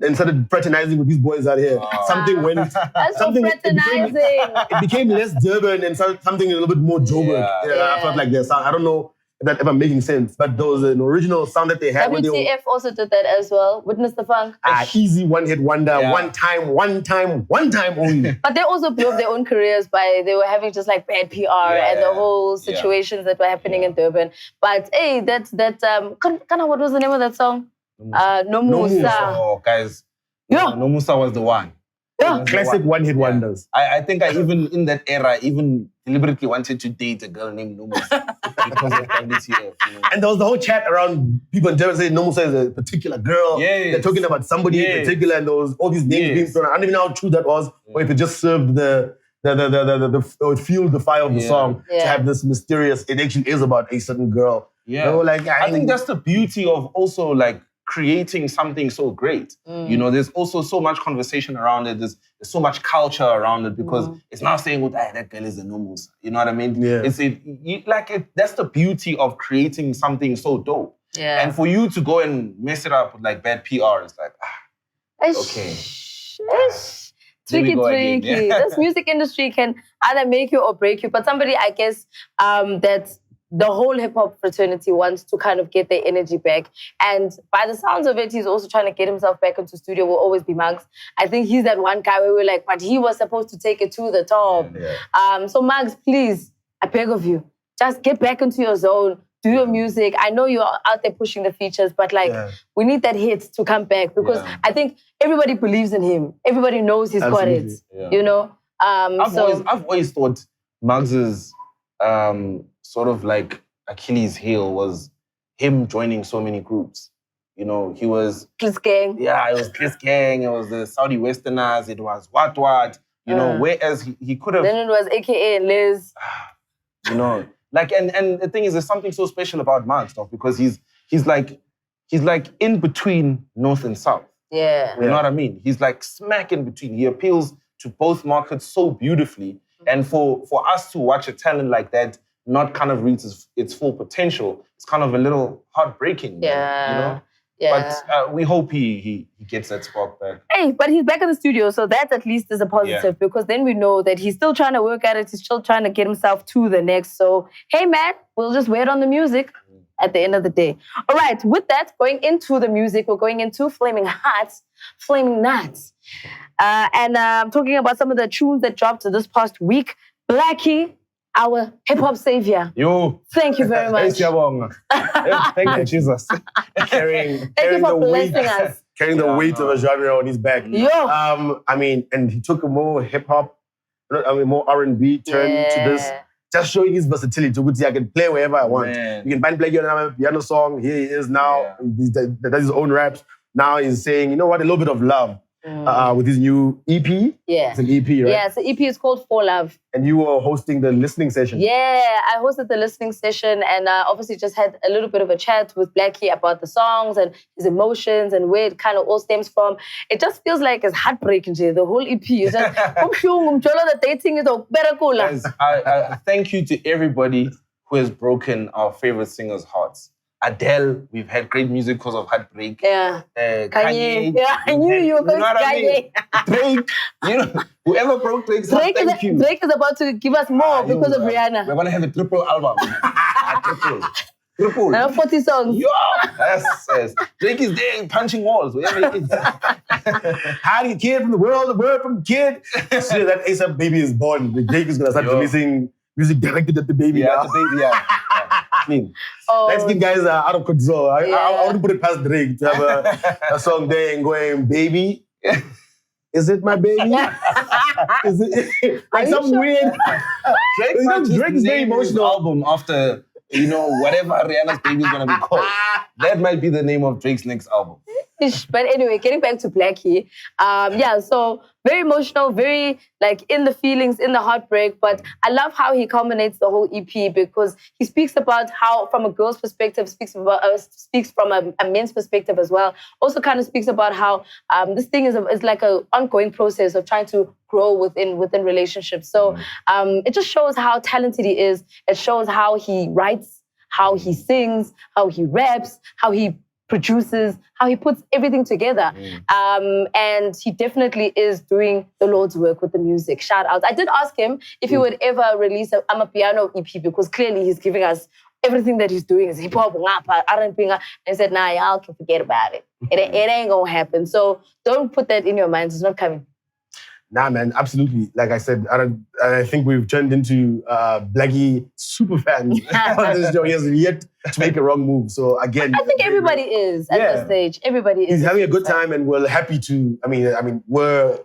and started fraternizing with these boys out here, something went... That's something, so fraternizing. It became less Durban and something a little bit more Joburg. I felt like their sound. I don't know if that ever making sense, but there was an original sound that they had. WTF also did that as well. Witness the Funk. Easy one-hit wonder, one time only. But they also blew up their own careers they were having just like bad PR and the whole situations that were happening in Durban. But hey, what was the name of that song? No Musa. Oh, guys. Yeah. No Musa was the one. Yeah. Classic one-hit wonders. I think I even, in that era, even deliberately wanted to date a girl named Nomusa because of WTF. You know? And there was the whole chat around people in Durban saying Nomusa is a particular girl. Yes. They're talking about somebody in particular, and there was all these names being thrown. I don't even know how true that was, or if it just served the fueled the fire of the song to have this mysterious. It actually is about a certain girl. Yeah. You know, like I think that's the beauty of also like creating something so great. You know, there's also so much conversation around it. There's so much culture around it because it's not saying, "Oh, that girl is a Nomusa." You know what I mean? Yeah. That's the beauty of creating something so dope. Yeah. And for you to go and mess it up with like bad PR, it's like, okay. Tricky. This music industry can either make you or break you. But somebody, I guess, that the whole hip-hop fraternity wants to kind of get their energy back. And by the sounds of it, he's also trying to get himself back into studio. Will always be Muggs. I think he's that one guy where we're like, but he was supposed to take it to the top. So Muggs, please, I beg of you, just get back into your zone. Do your music. I know you're out there pushing the features, but we need that hit to come back because I think everybody believes in him. Everybody knows he's got it. You know? I've always thought Muggs's sort of like Achilles heel was him joining so many groups. You know, he was... Chris Gang. Yeah, it was Chris Gang. It was the Saudi Westerners. It was what. You know, whereas he could have... Then it was AKA Liz. You know, like, and the thing is, there's something so special about Muggs, though, because he's like in between North and South. Yeah. You know what I mean? He's like smack in between. He appeals to both markets so beautifully. And for us to watch a talent like that not kind of reach its full potential, it's kind of a little heartbreaking. Yeah. You know? Yeah. But we hope he gets that spark back. Hey, but he's back in the studio, so that at least is a positive because then we know that he's still trying to work at it. He's still trying to get himself to the next. So, hey, man, we'll just wait on the music at the end of the day. All right, with that, going into the music, we're going into Flaming Hot, Flaming Nuts. And I'm talking about some of the tunes that dropped this past week. Blackie, our hip-hop savior. Yo. Thank you very much. Thank you, Jesus. Thank you for blessing us. Carrying the weight of a genre on his back. Yo. I mean, and he took a more hip-hop, more R&B turn to this. Just showing his versatility. I can play wherever I want. Man. You can play a piano song. Here he is now. He does his own raps. Now he's saying, you know what, a little bit of love with his new EP. Yeah. It's an EP, right? Yeah, so EP is called For Love. And you were hosting the listening session. Yeah, I hosted the listening session and obviously just had a little bit of a chat with Blackie about the songs and his emotions and where it kind of all stems from. It just feels like it's heartbreaking, Jay. The whole EP is just, the dating is Guys, I thank you to everybody who has broken our favorite singers' hearts. Adele, we've had great music because of Heartbreak. Yeah. Kanye. Yeah, I knew you were going to Kanye. Drake. You know, whoever broke Drake's heart, thank you. Drake is about to give us more because of Rihanna. We're going to have a triple album. Triple. Now 40 songs. Yo! Yes. Drake is there punching walls. Wherever he is. Hiding a kid from the world from the kid. So that ASAP baby is born. Drake is going to start releasing music directed at the baby now. The baby, Clean. Let's get guys out of control. I want to put it past Drake to have a song there and going, baby, Is it my baby? Is it Are like you some sure? weird? Drake You know, might just Drake is very name his emotional. album after, whatever Rihanna's baby is going to be called. That might be the name of Drake's next album. But anyway, getting back to Blackie, so very emotional, very like in the feelings, in the heartbreak. But I love how he culminates the whole EP because he speaks about how, from a girl's perspective, speaks from a man's perspective as well. Also, kind of speaks about how this thing is like an ongoing process of trying to grow within relationships. So it just shows how talented he is. It shows how he writes, how he sings, how he raps, how he produces, how he puts everything together. And he definitely is doing the Lord's work with the music. Shout out. I did ask him if he would ever release a Amapiano EP because clearly he's giving us everything that he's doing is hip hop, R&B. And he said, nah, y'all can forget about it. It ain't gonna happen. So don't put that in your minds. It's not coming. Nah, man, absolutely. Like I said, I think we've turned into Blackie super fans on this show. He has yet to make a wrong move. So again, I think everybody is at this stage. Everybody is. He's having a good time, and we're happy to. I mean, we're.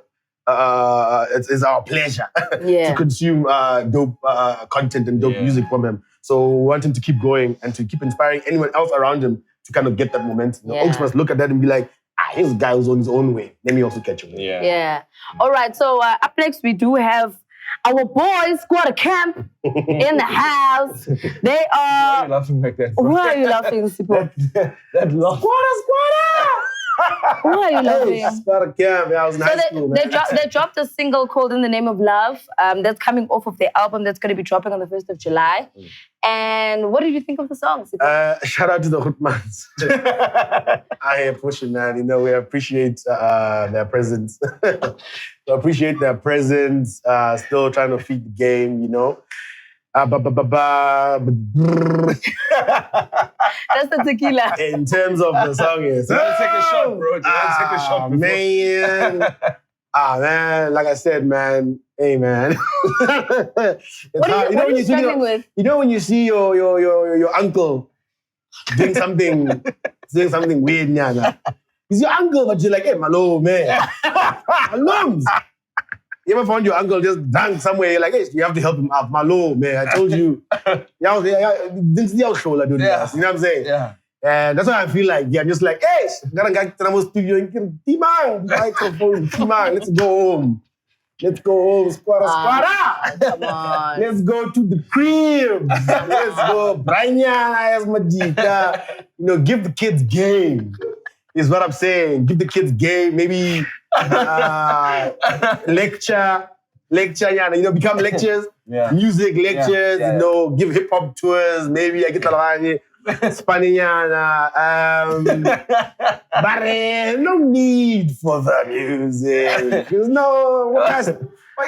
It's our pleasure to consume dope content and dope music from him. So we want him to keep going and to keep inspiring anyone else around him to kind of get that momentum. The folks must look at that and be like, here's a guy who's on his own way. Let me also catch him. Yeah. All right. So up next, we do have our boys, Skwata Kamp, in the house. They are. Why are you laughing like that? Bro? Why are you laughing, Sipo? that laugh. Skwata! Why are you laughing? Skwata Kamp. I was in high school, man. They dropped a single called In the Name of Love. That's coming off of their album that's going to be dropping on the 1st of July. And what did you think of the song, Sipo? Shout out to the Hoodmans. I am pushing, man. We appreciate their presence. We appreciate their presence. Still trying to feed the game, That's the tequila. In terms of the song, yes. You gotta take a shot, bro. You gotta take a shot. Man. Man, like I said, man. Hey, man. What are you struggling with? When you see your uncle doing something weird, nyana. He's your uncle, but you're like, hey, malo, man. Alums. You ever found your uncle just drunk somewhere? You're like, hey, you have to help him out. Malo, man. I told you. Didn't see how show doing this. You know what I'm saying? Yeah. And that's why I feel like, I'm just like, hey, studio, microphone, let's go home. Let's go home, Skwata. Come on. Let's go to the crib. Let's go. Branya as Majika. Give the kids game. Is what I'm saying. Give the kids game. Maybe lecture, become lectures. Music lectures, give hip hop tours. Maybe I get a Spaniana. But no need for the music.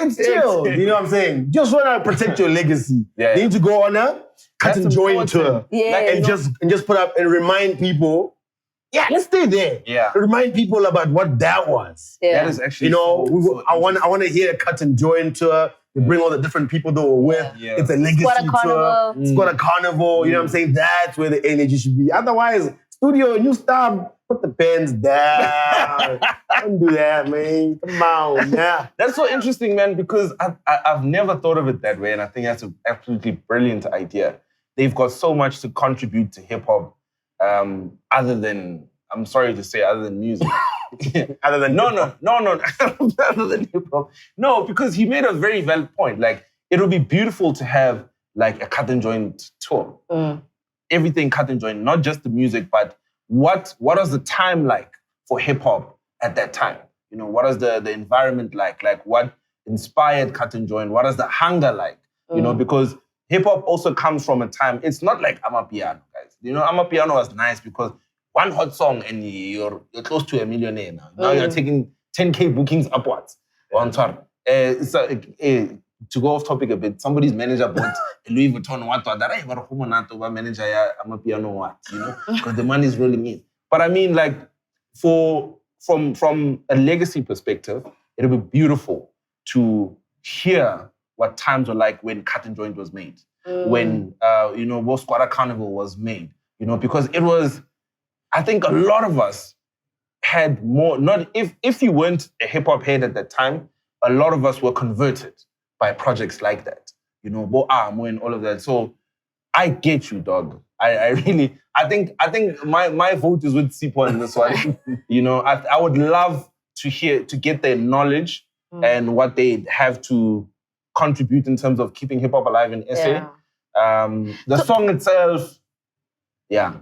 It's chill. You know what I'm saying? Just want to protect your legacy. You need to go on a cut and join tour. And just put up and remind people. Yeah, let's stay there. Yeah. Remind people about what that was. Yeah. That is actually I want to hear a cut and join tour. They bring all the different people that were with. Yeah. It's a legacy tour. Skwata Carnival. You know what I'm saying? That's where the energy should be. Otherwise, studio, new stuff, put the pens down. Don't do that, man. Come on, yeah. That's so interesting, man, because I've never thought of it that way, and I think that's an absolutely brilliant idea. They've got so much to contribute to hip-hop, other than, I'm sorry to say, other than music. Other than no, other than hip-hop. No, because he made a very valid point. Like, it would be beautiful to have, like, a cut and joint tour. Everything cut and joint, not just the music, but what was the time like for hip-hop at that time? What was the environment like? Like, what inspired cut and joint? What is the hunger like? Because hip-hop also comes from a time, it's not like Amapiano, guys. Amapiano was nice because one hot song and you're close to a millionaire now. Now you're taking 10K bookings upwards. To go off topic a bit, somebody's manager bought a Louis Vuitton manager Amapiano what, because the money is really mean. But I mean, like, from a legacy perspective, it would be beautiful to hear what times were like when Cut and Joint was made, when Skwata Carnival was made, because it was, I think a lot of us had more, not if you weren't a hip hop head at that time, a lot of us were converted by projects like that. You know, Bo Amo and all of that. So I get you, dog. I really, I think my vote is with Sipo in this one. You know, I would love to get their knowledge and what they have to contribute in terms of keeping hip hop alive in SA. The song itself, yeah.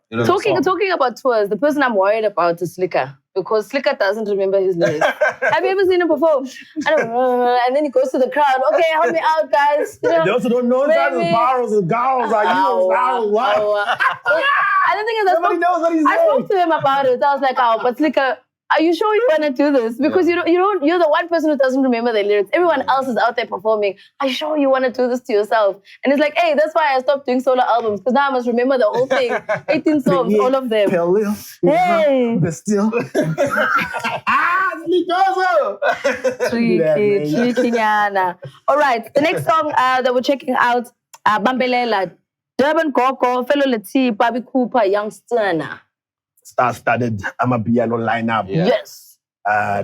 You know, talking about tours, the person I'm worried about is Slicker, because Slicker doesn't remember his lyrics. Have you ever seen him perform? I don't know. And then he goes to the crowd. Okay, help me out, guys. You know, they also don't know inside the barrels and girls are you. What? And the thing is, nobody knows what he's saying. I spoke to him about it. I was like, but Slicker, are you sure you want to do this? Because you're the one person who doesn't remember the lyrics. Everyone else is out there performing. Are you sure you want to do this to yourself? And it's like, hey, that's why I stopped doing solo albums, because now I must remember the whole thing. 18 songs, all of them. Hey! But still. Tricky, nyana. All right, the next song that we're checking out, Bambelela, Durban Koko, Fellow Leti, Bobby Cooper, Young Stunner. Star-studded Amapiano lineup. Yeah. Yes.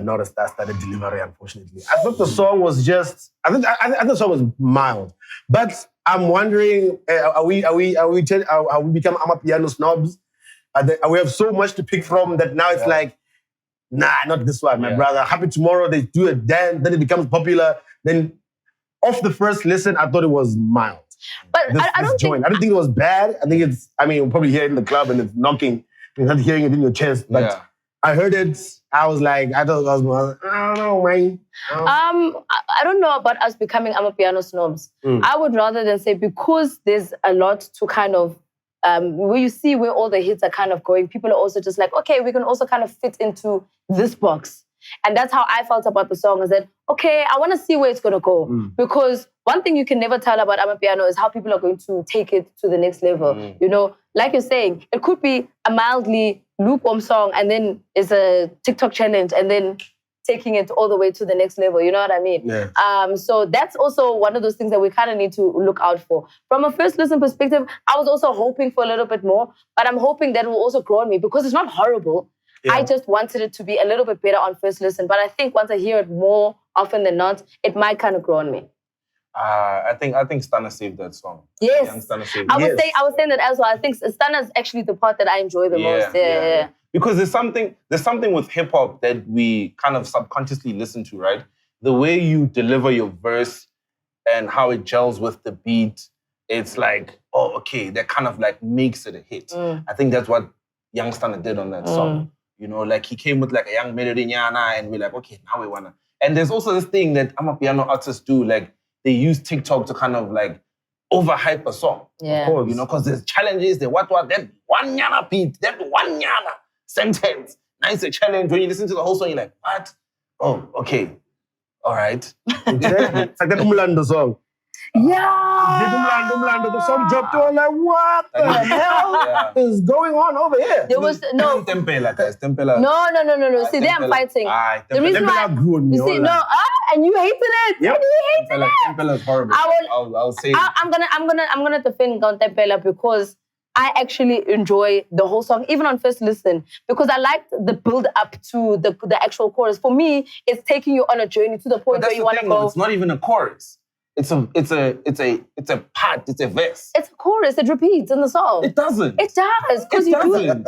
Not a star-studded delivery, unfortunately. I thought the song was just. I think the song was mild, but I'm wondering, are we become Amapiano snobs? We have so much to pick from that now it's like, nah, not this one, my brother. Happy Tomorrow, they do a dance, then it becomes popular. Then off the first listen, I thought it was mild. But I don't think it was bad. I think we'll probably hear it in the club and it's knocking. You're not hearing it in your chest, but I heard it. I was like, I don't know, man. I don't know about us becoming Amapiano snobs. I would rather than say, because there's a lot to kind of, where you see where all the hits are kind of going, people are also just like, okay, we can also kind of fit into this box. And that's how I felt about the song, is that, okay, I want to see where it's going to go. Because one thing you can never tell about Amapiano is how people are going to take it to the next level. You know, like you're saying, it could be a mildly lukewarm song and then it's a TikTok challenge and then taking it all the way to the next level. You know what I mean? Yeah. So that's also one of those things that we kind of need to look out for. From a first listen perspective, I was also hoping for a little bit more, but I'm hoping that it will also grow on me because it's not horrible. I just wanted it to be a little bit better on first listen. But I think once I hear it more often than not, it might kind of grow on me. I think Stunner saved that song. Yes. Stunner saved I was saying that as well. I think Stunner is actually the part that I enjoy the most. Yeah. Because there's something with hip hop that we kind of subconsciously listen to, right? The way you deliver your verse and how it gels with the beat, it's like, oh, okay, that kind of like makes it a hit. I think that's what Young Stunner did on that song. You know, like he came with like a young melody, and we're like, okay, now we wanna. And there's also this thing that Amapiano artists do, like they use TikTok to kind of like overhype a song. Yeah. Of course, you know, because there's challenges, that one yana beat, that one yana sentence. Now it's a challenge. When you listen to the whole song, you're like, what? Oh, okay. All right. Exactly. It's like that Umlando song. Yeah. Umlando. The song dropped. I was like, what the hell is going on over here? There was no Tempela, guys. Tempela. No. See, there I'm fighting. The reason why grew on me. You see, and you hated it. Yep. And you hated it. Tempela is horrible. I'll say. I'm gonna defend Tempela because I actually enjoy the whole song, even on first listen, because I liked the build up to the actual chorus. For me, it's taking you on a journey to the point where you want to go. It's not even a chorus. It's a part. It's a verse. It's a chorus. It repeats in the song. It doesn't. It does. Because you do it.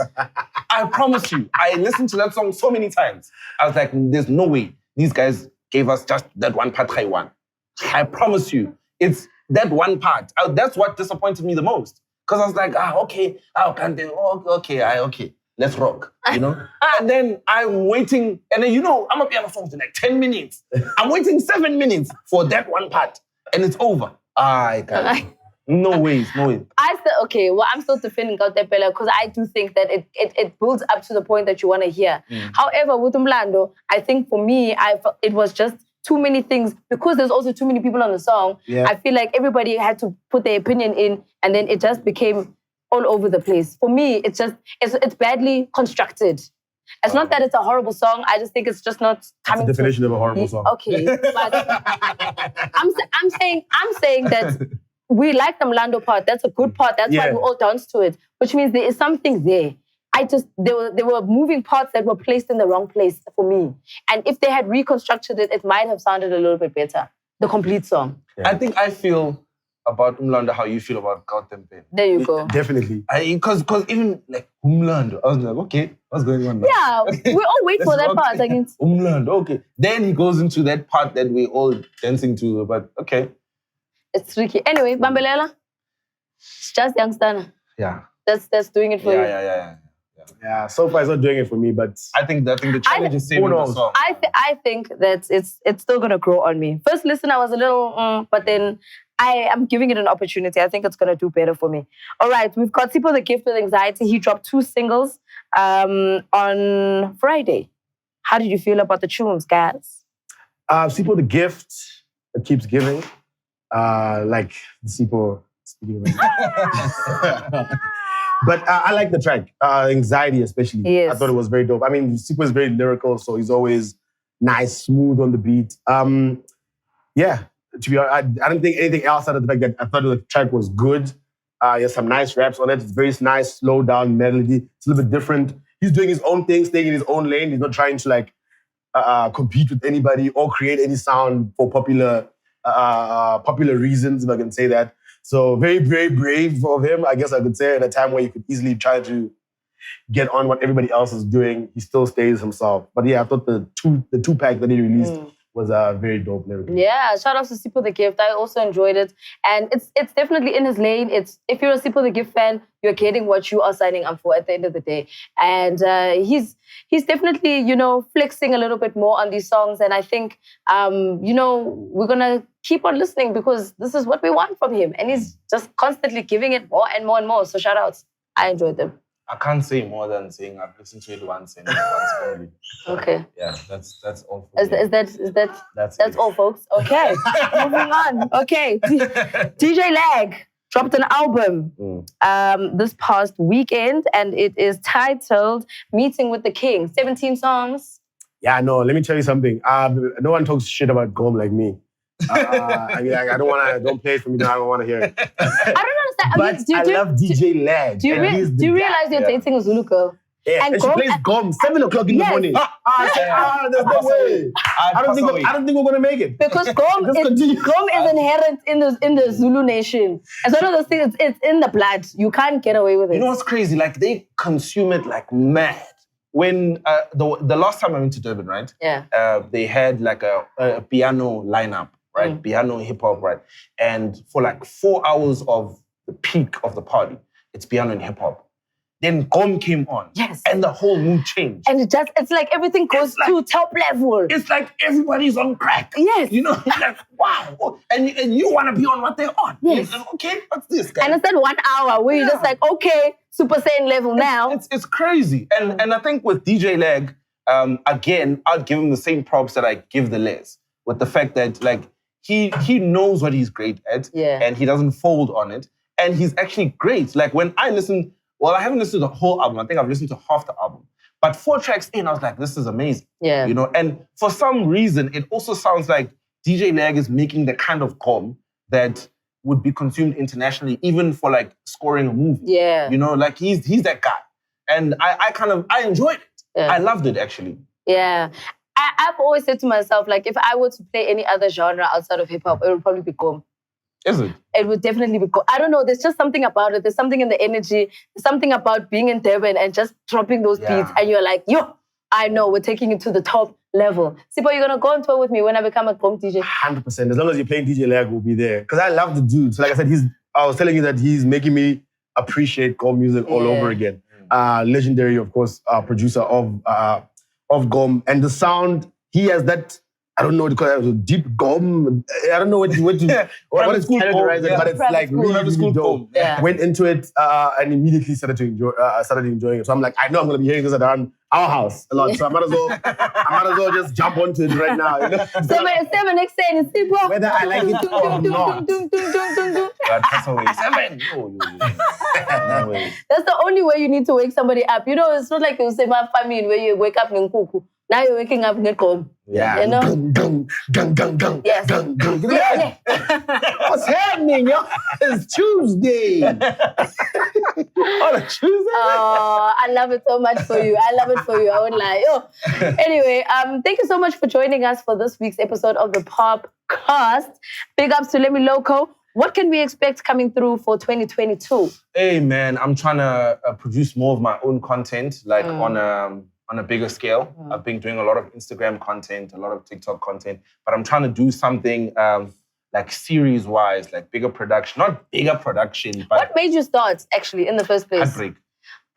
I promise you. I listened to that song so many times. I was like, there's no way these guys gave us just that one part I want. I promise you. It's that one part. That's what disappointed me the most. Because I was like, okay. Okay. Let's rock, you know? And then I'm waiting. And then, you know, Amapiano songs in like 10 minutes. I'm waiting 7 minutes for that one part. And it's over. I can't. No ways. I'm still defending Tempela because I do think that it builds up to the point that you want to hear. However, with Umlando, I think for me, it was just too many things because there's also too many people on the song. I feel like everybody had to put their opinion in and then it just became all over the place. For me, it's badly constructed. It's not that it's a horrible song. I just think it's just not coming. That's the definition of a horrible song. Okay, but I'm saying that we like the Mlando part. That's a good part. That's why we all dance to it. Which means there is something there. there were moving parts that were placed in the wrong place for me. And if they had reconstructed it, it might have sounded a little bit better. The complete song. Yeah. I think I feel about Umlando how you feel about Gotham Pain. There you go. Definitely. Because even like Umlando, I was like, okay, what's going on now? Yeah, we all wait for that part. Like Umlando, okay. Then he goes into that part that we're all dancing to, but okay. It's tricky. Anyway, Bambelela, it's just youngster. Yeah. That's doing it for you. Yeah, so far it's not doing it for me, but I think the challenge is saving the song. I think that it's still gonna grow on me. First listen, I was a little, but then I am giving it an opportunity. I think it's gonna do better for me. All right, we've got Sipho the Gift with Anxiety. He dropped 2 singles on Friday. How did you feel about the tunes, guys? Sipho the Gift that keeps giving. Like Sipho speaking of But I like the track, Anxiety especially. Yes. I thought it was very dope. I mean, Sipho is very lyrical, so he's always nice, smooth on the beat. Yeah, to be honest, I don't think anything else out of the fact that I thought the track was good. He has some nice raps on it. It's very nice, slow down melody. It's a little bit different. He's doing his own thing, staying in his own lane. He's not trying to like compete with anybody or create any sound for popular reasons, if I can say that. So very, very brave of him, I guess I could say, at a time where you could easily try to get on what everybody else is doing. He still stays himself. But yeah, I thought the two pack that he released was very dope. Yeah, shout out to Sipho the Gift. I also enjoyed it. And it's definitely in his lane. If you're a Sipho the Gift fan, you're getting what you are signing up for at the end of the day. And he's definitely, flexing a little bit more on these songs. And I think, we're going to keep on listening because this is what we want from him. And he's just constantly giving it more and more and more. So shout outs. I enjoyed them. I can't say more than saying I've listened to it once and once only. Okay. Yeah, that's all. For me. That's all, folks. Okay. Moving on. Okay. DJ Lag dropped an album this past weekend, and it is titled "Meeting with the King." 17 songs. Yeah, no. Let me tell you something. No one talks shit about Gom like me. I mean, like, don't play it for me. I don't want to hear it. I don't understand. But I love DJ Lag. Do you realize you're dating a Zulu girl? Yeah, and she plays Gom 7 o'clock in the morning. There's no way. I don't think we're gonna make it. Because Gom is inherent in the Zulu nation. It's one of those things. It's in the blood. You can't get away with it. You know what's crazy? Like they consume it like mad. When the last time I went to Durban, right? Yeah. They had like a piano lineup, right? Piano hip hop, right? And for like 4 hours of the peak of the party, it's piano and hip hop. Then Gom came on. Yes. And the whole mood changed. And it's like everything goes to top level. It's like everybody's on crack. Yes. It's like, wow. And you want to be on what they're on. Yes. Okay, what's this, guy? And it's that 1 hour where you're just like, okay, Super Saiyan level now. It's crazy. And I think with DJ Lag, again, I'd give him the same props that I give the Les. With the fact that like he knows what he's great at. Yeah. And he doesn't fold on it. And he's actually great. Like when I listen... Well, I haven't listened to the whole album. I think I've listened to half the album. But 4 tracks in, I was like, this is amazing. Yeah. And for some reason, it also sounds like DJ Lag is making the kind of Gom that would be consumed internationally, even for like scoring a movie. Yeah. Like he's that guy. And I enjoyed it. Yeah. I loved it, actually. Yeah. I've always said to myself, like, if I were to play any other genre outside of hip-hop, it would probably be Gom. Is it? It would definitely be cool. I don't know. There's just something about it. There's something in the energy. There's something about being in Durban and just dropping those beats. And you're like, yo, I know. We're taking it to the top level. Sipho, you're going to go on tour with me when I become a Gom DJ? 100%. As long as you're playing DJ Lag, we'll be there. Because I love the dude. So like I said, I was telling you that he's making me appreciate Gom music all over again. Legendary, of course, producer of Gom. And the sound, he has that... I don't know what to call it, deep Gom. I don't know what to characterize it, but it's like really dope. Yeah. Went into it and immediately started enjoying it. So I'm like, I know I'm gonna be hearing this around our house a lot. So I might as well just jump onto it right now. 7 next day in Sipho. Whether I like it or not. That's always 7. No way. That's the only way you need to wake somebody up. It's not like you say my family where you wake up in Kuku. Now you're waking up in Gom. Yeah. Gang. Gang. Yes. Gang. Yeah. What's happening? morning, yo. It's Tuesday. On a Tuesday? Oh, I love it so much for you. I love it for you. I won't lie. Oh. Anyway, thank you so much for joining us for this week's episode of the POPcast. Big ups to Lemmy Loco. What can we expect coming through for 2022? Hey man, I'm trying to produce more of my own content, like on a bigger scale. I've been doing a lot of Instagram content, a lot of TikTok content, but I'm trying to do something like series-wise, like bigger production. Not bigger production, but... What made you start, actually, in the first place? Heartbreak.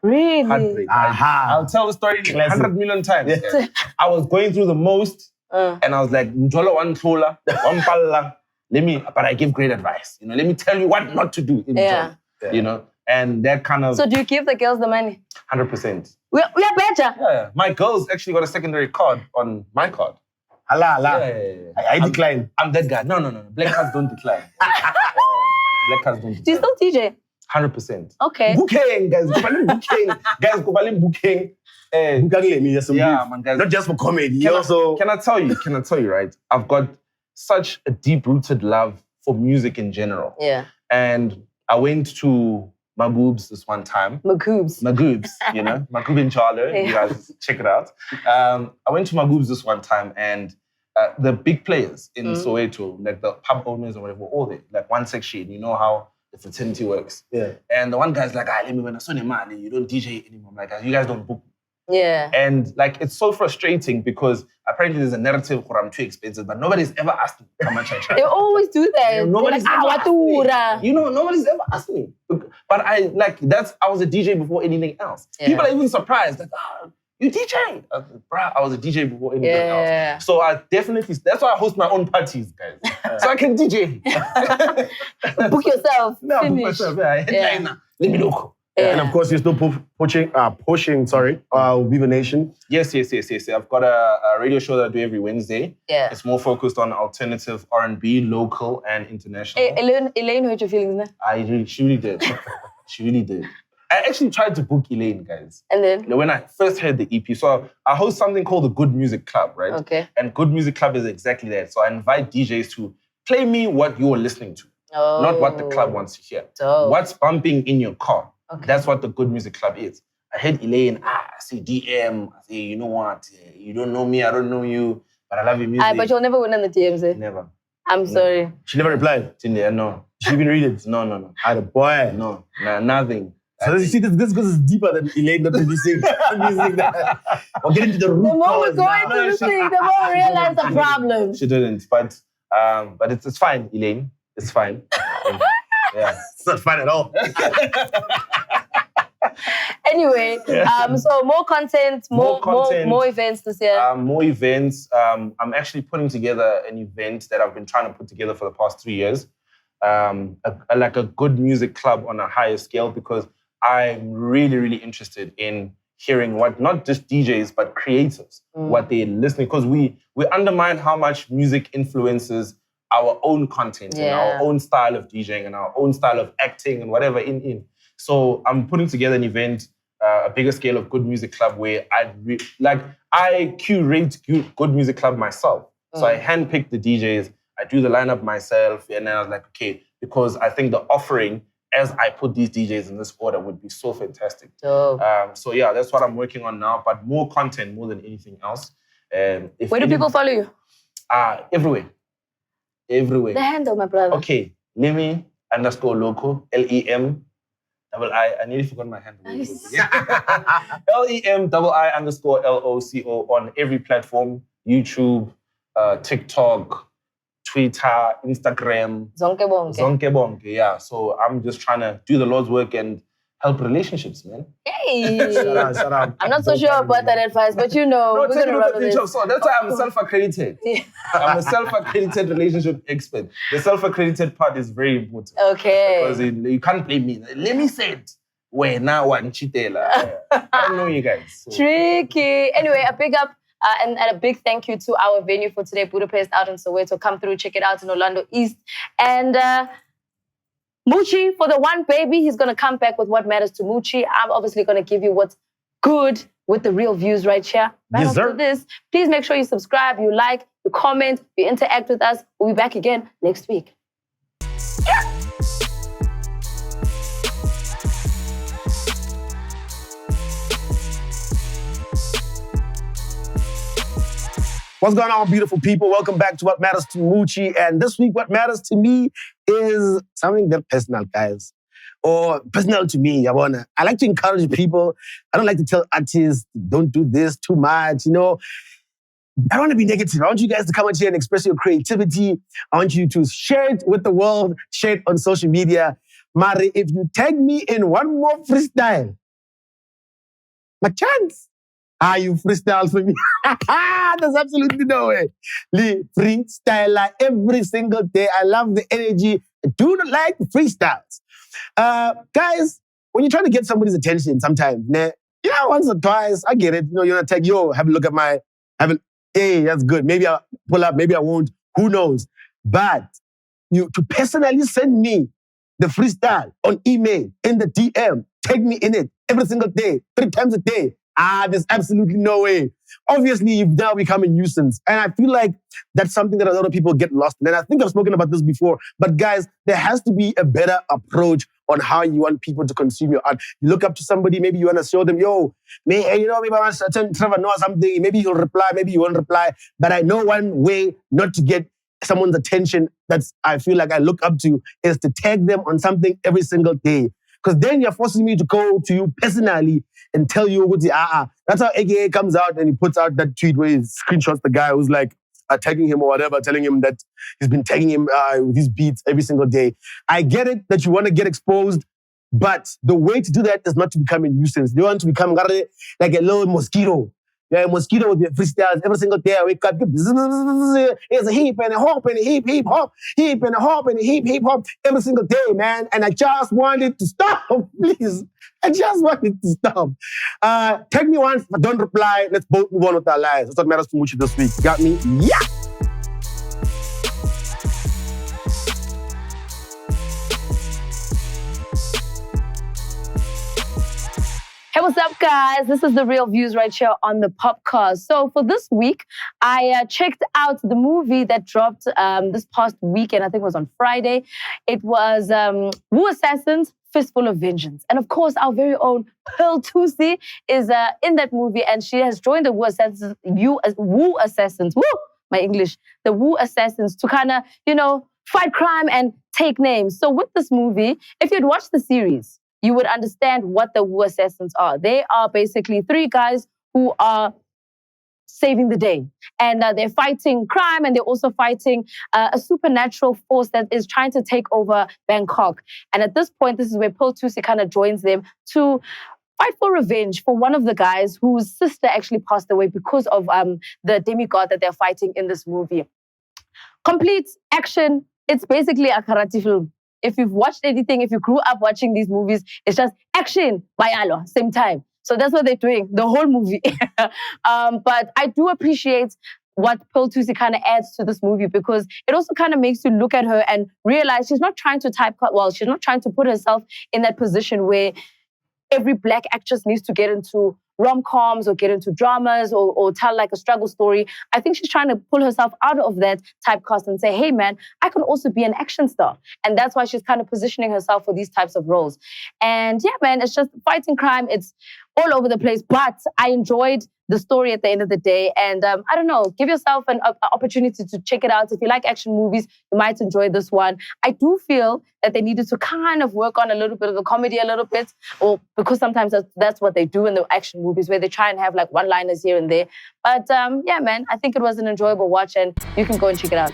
Really? Heartbreak. Aha. I'll tell the story 100 million times. Yeah. I was going through the most, and I was like, Njolo wan tlola, wan palla. But I give great advice. Let me tell you what not to do. And that kind of... So do you give the girls the money? 100%. We are better. Yeah. My girls actually got a secondary card on my card. Allah. Yeah. I decline. I'm that guy. No. Black cards don't decline. Black cards don't decline. Do you still DJ? 100%. Okay. Booking, guys. Booking. Guys, booking. Yeah, man, guys. Not just for comedy. Can I tell you, right? I've got such a deep-rooted love for music in general. Yeah. And I went to Magoob's this one time. Magoob's, Magoob in Charlo. Yeah. You guys check it out. I went to Magoob's this one time, and the big players in Soweto, like the pub owners or whatever, were all there. Like one section, you know how the fraternity works. Yeah. And the one guy's like, let me when I saw you don't DJ anymore. I'm like, you guys don't book me. Yeah. And like, it's so frustrating because apparently there's a narrative where I'm too expensive, but nobody's ever asked me how much I charge. They always do that. Nobody's like, ever asked me. watura. Nobody's ever asked me. But I was a DJ before anything else. Yeah. People are even surprised, like, you DJ? I was a DJ before anything else. So I definitely, that's why I host my own parties, guys. So I can DJ. Book yourself. No, book Finish. myself. Headliner. Let me look. And of course, you're still pushing Viva Nation. Yes. I've got a radio show that I do every Wednesday. Yeah. It's more focused on alternative R&B, local and international. Hey, Elaine hurt your feelings, nah? She really did. She really did. I actually tried to book Elaine, guys. And then? When I first heard the EP, so I host something called the Good Music Club, right? Okay. And Good Music Club is exactly that. So I invite DJs to play me what you're listening to, not what the club wants to hear. Dope. What's bumping in your car. Okay. That's what the Good Music Club is. I heard Elaine, I say DM, I say, you know what, you don't know me, I don't know you, but I love your music. But you'll never win in the DMs, eh? Never. I'm sorry. She never replied. No. She even read it. No. I had a boy. No, nothing. So you see, this goes deeper than Elaine not producing music. We're getting to the root The more we cause go now. into this thing, the more we realize the problem. She didn't, but it's fine, Elaine. It's fine. Yeah. It's not fun at all. Anyway, so more content, more events this year. More events. I'm actually putting together an event that I've been trying to put together for the past 3 years. Like a good music club on a higher scale, because I'm really, really interested in hearing what not just DJs, but creatives, what they're listening. Because we undermine how much music influences our own content and our own style of DJing and our own style of acting and whatever in. So I'm putting together an event, a bigger scale of Good Music Club, where I curate Good Music Club myself. So I handpick the DJs, I do the lineup myself, and then I was like, okay, because I think the offering as I put these DJs in this order would be so fantastic. So yeah, that's what I'm working on now, but more content more than anything else. Where do people follow you? Everywhere. The handle, my brother. Okay, Lemmy _loco, LEM. I nearly forgot my handle. Nice. LEM _LOCO on every platform, YouTube, TikTok, Twitter, Instagram. Zonke bonke. Yeah. So I'm just trying to do the Lord's work and help relationships, man. Hey! Shout out. I'm not so sure about that advice, but we're going to run with it. So that's why I'm self-accredited. Yeah. I'm a self-accredited relationship expert. The self-accredited part is very important. Okay. Because you can't blame me. Let me say it. Where now one chitela. I don't know you guys. So. Tricky. Anyway, a big up and a big thank you to our venue for today, Budapest out in Soweto. Come through, check it out in Orlando East. And Moochie, for the one baby, he's going to come back with what matters to Moochie. I'm obviously going to give you what's good with the real views right here. Right Yes, after sir. this, please make sure you subscribe, you like, you comment, you interact with us. We'll be back again next week. Yeah. What's going on, beautiful people? Welcome back to What Matters to Moochie. And this week, what matters to me is something very personal, guys. Or personal to me, I like to encourage people. I don't like to tell artists, don't do this too much, I don't want to be negative. I want you guys to come out here and express your creativity. I want you to share it with the world, share it on social media. Mari, if you tag me in one more freestyle, my chance. You freestyle for me. There's absolutely no way. Lee, freestyler every single day. I love the energy. I do not like the freestyles. Guys, when you're trying to get somebody's attention sometimes, once or twice, I get it. You're going to tag, have a look at hey, that's good. Maybe I'll pull up, maybe I won't. Who knows? But to personally send me the freestyle on email, in the DM, tag me in it every single day, 3 times a day. There's absolutely no way. Obviously, you've now become a nuisance. And I feel like that's something that a lot of people get lost in. And I think I've spoken about this before. But guys, there has to be a better approach on how you want people to consume your art. You look up to somebody, maybe you want to show them, maybe I want to attend Trevor Noah something. Maybe he'll reply, maybe you won't reply. But I know one way not to get someone's attention I feel like I look up to is to tag them on something every single day. Because then you're forcing me to go to you personally and tell you, that's how AKA comes out and he puts out that tweet where he screenshots the guy who's like tagging him or whatever, telling him that he's been tagging him with his beats every single day. I get it that you want to get exposed, but the way to do that is not to become a nuisance. You want to become like a little mosquito. Yeah, a mosquito with the freestyles every single day. I wake up, it's a heap and a hop and a heap hop, heap and a hop and a heap hop every single day, man. And I just want it to stop, please. I just want it to stop. Tag me once, but don't reply. Let's both move on with our lives. That's what matters to Moochie this week. Got me? Yeah! Hey, what's up, guys? This is The Real Views right here on the POPcast. So for this week, I checked out the movie that dropped this past weekend. I think it was on Friday. It was Wu Assassins, Fistful of Vengeance. And of course, our very own Pearl Thusi is in that movie, and she has joined the Wu Assassins, my English, the Wu Assassins to kind of, fight crime and take names. So with this movie, if you'd watched the series, you would understand what the Wu Assassins are. They are basically 3 guys who are saving the day. And they're fighting crime, and they're also fighting a supernatural force that is trying to take over Bangkok. And at this point, this is where Pearl Thusi kind of joins them to fight for revenge for one of the guys whose sister actually passed away because of the demigod that they're fighting in this movie. Complete action. It's basically a karate film. If you've watched anything, if you grew up watching these movies, it's just action, bayalo, same time. So that's what they're doing, the whole movie. But I do appreciate what Pearl Thusi kind of adds to this movie, because it also kind of makes you look at her and realize she's not trying to she's not trying to put herself in that position where every Black actress needs to get into rom-coms or get into dramas or tell like a struggle story. I think she's trying to pull herself out of that typecast and say, hey man, I can also be an action star. And that's why she's kind of positioning herself for these types of roles. And yeah, man, it's just fighting crime. It's all over the place, but I enjoyed the story at the end of the day. And I don't know, give yourself an opportunity to check it out. If you like action movies, you might enjoy this one. I do feel that they needed to kind of work on a little bit of the comedy a little bit, or because sometimes that's what they do in the action movies, where they try and have like one-liners here and there. But yeah, man, I think it was an enjoyable watch, and you can go and check it out.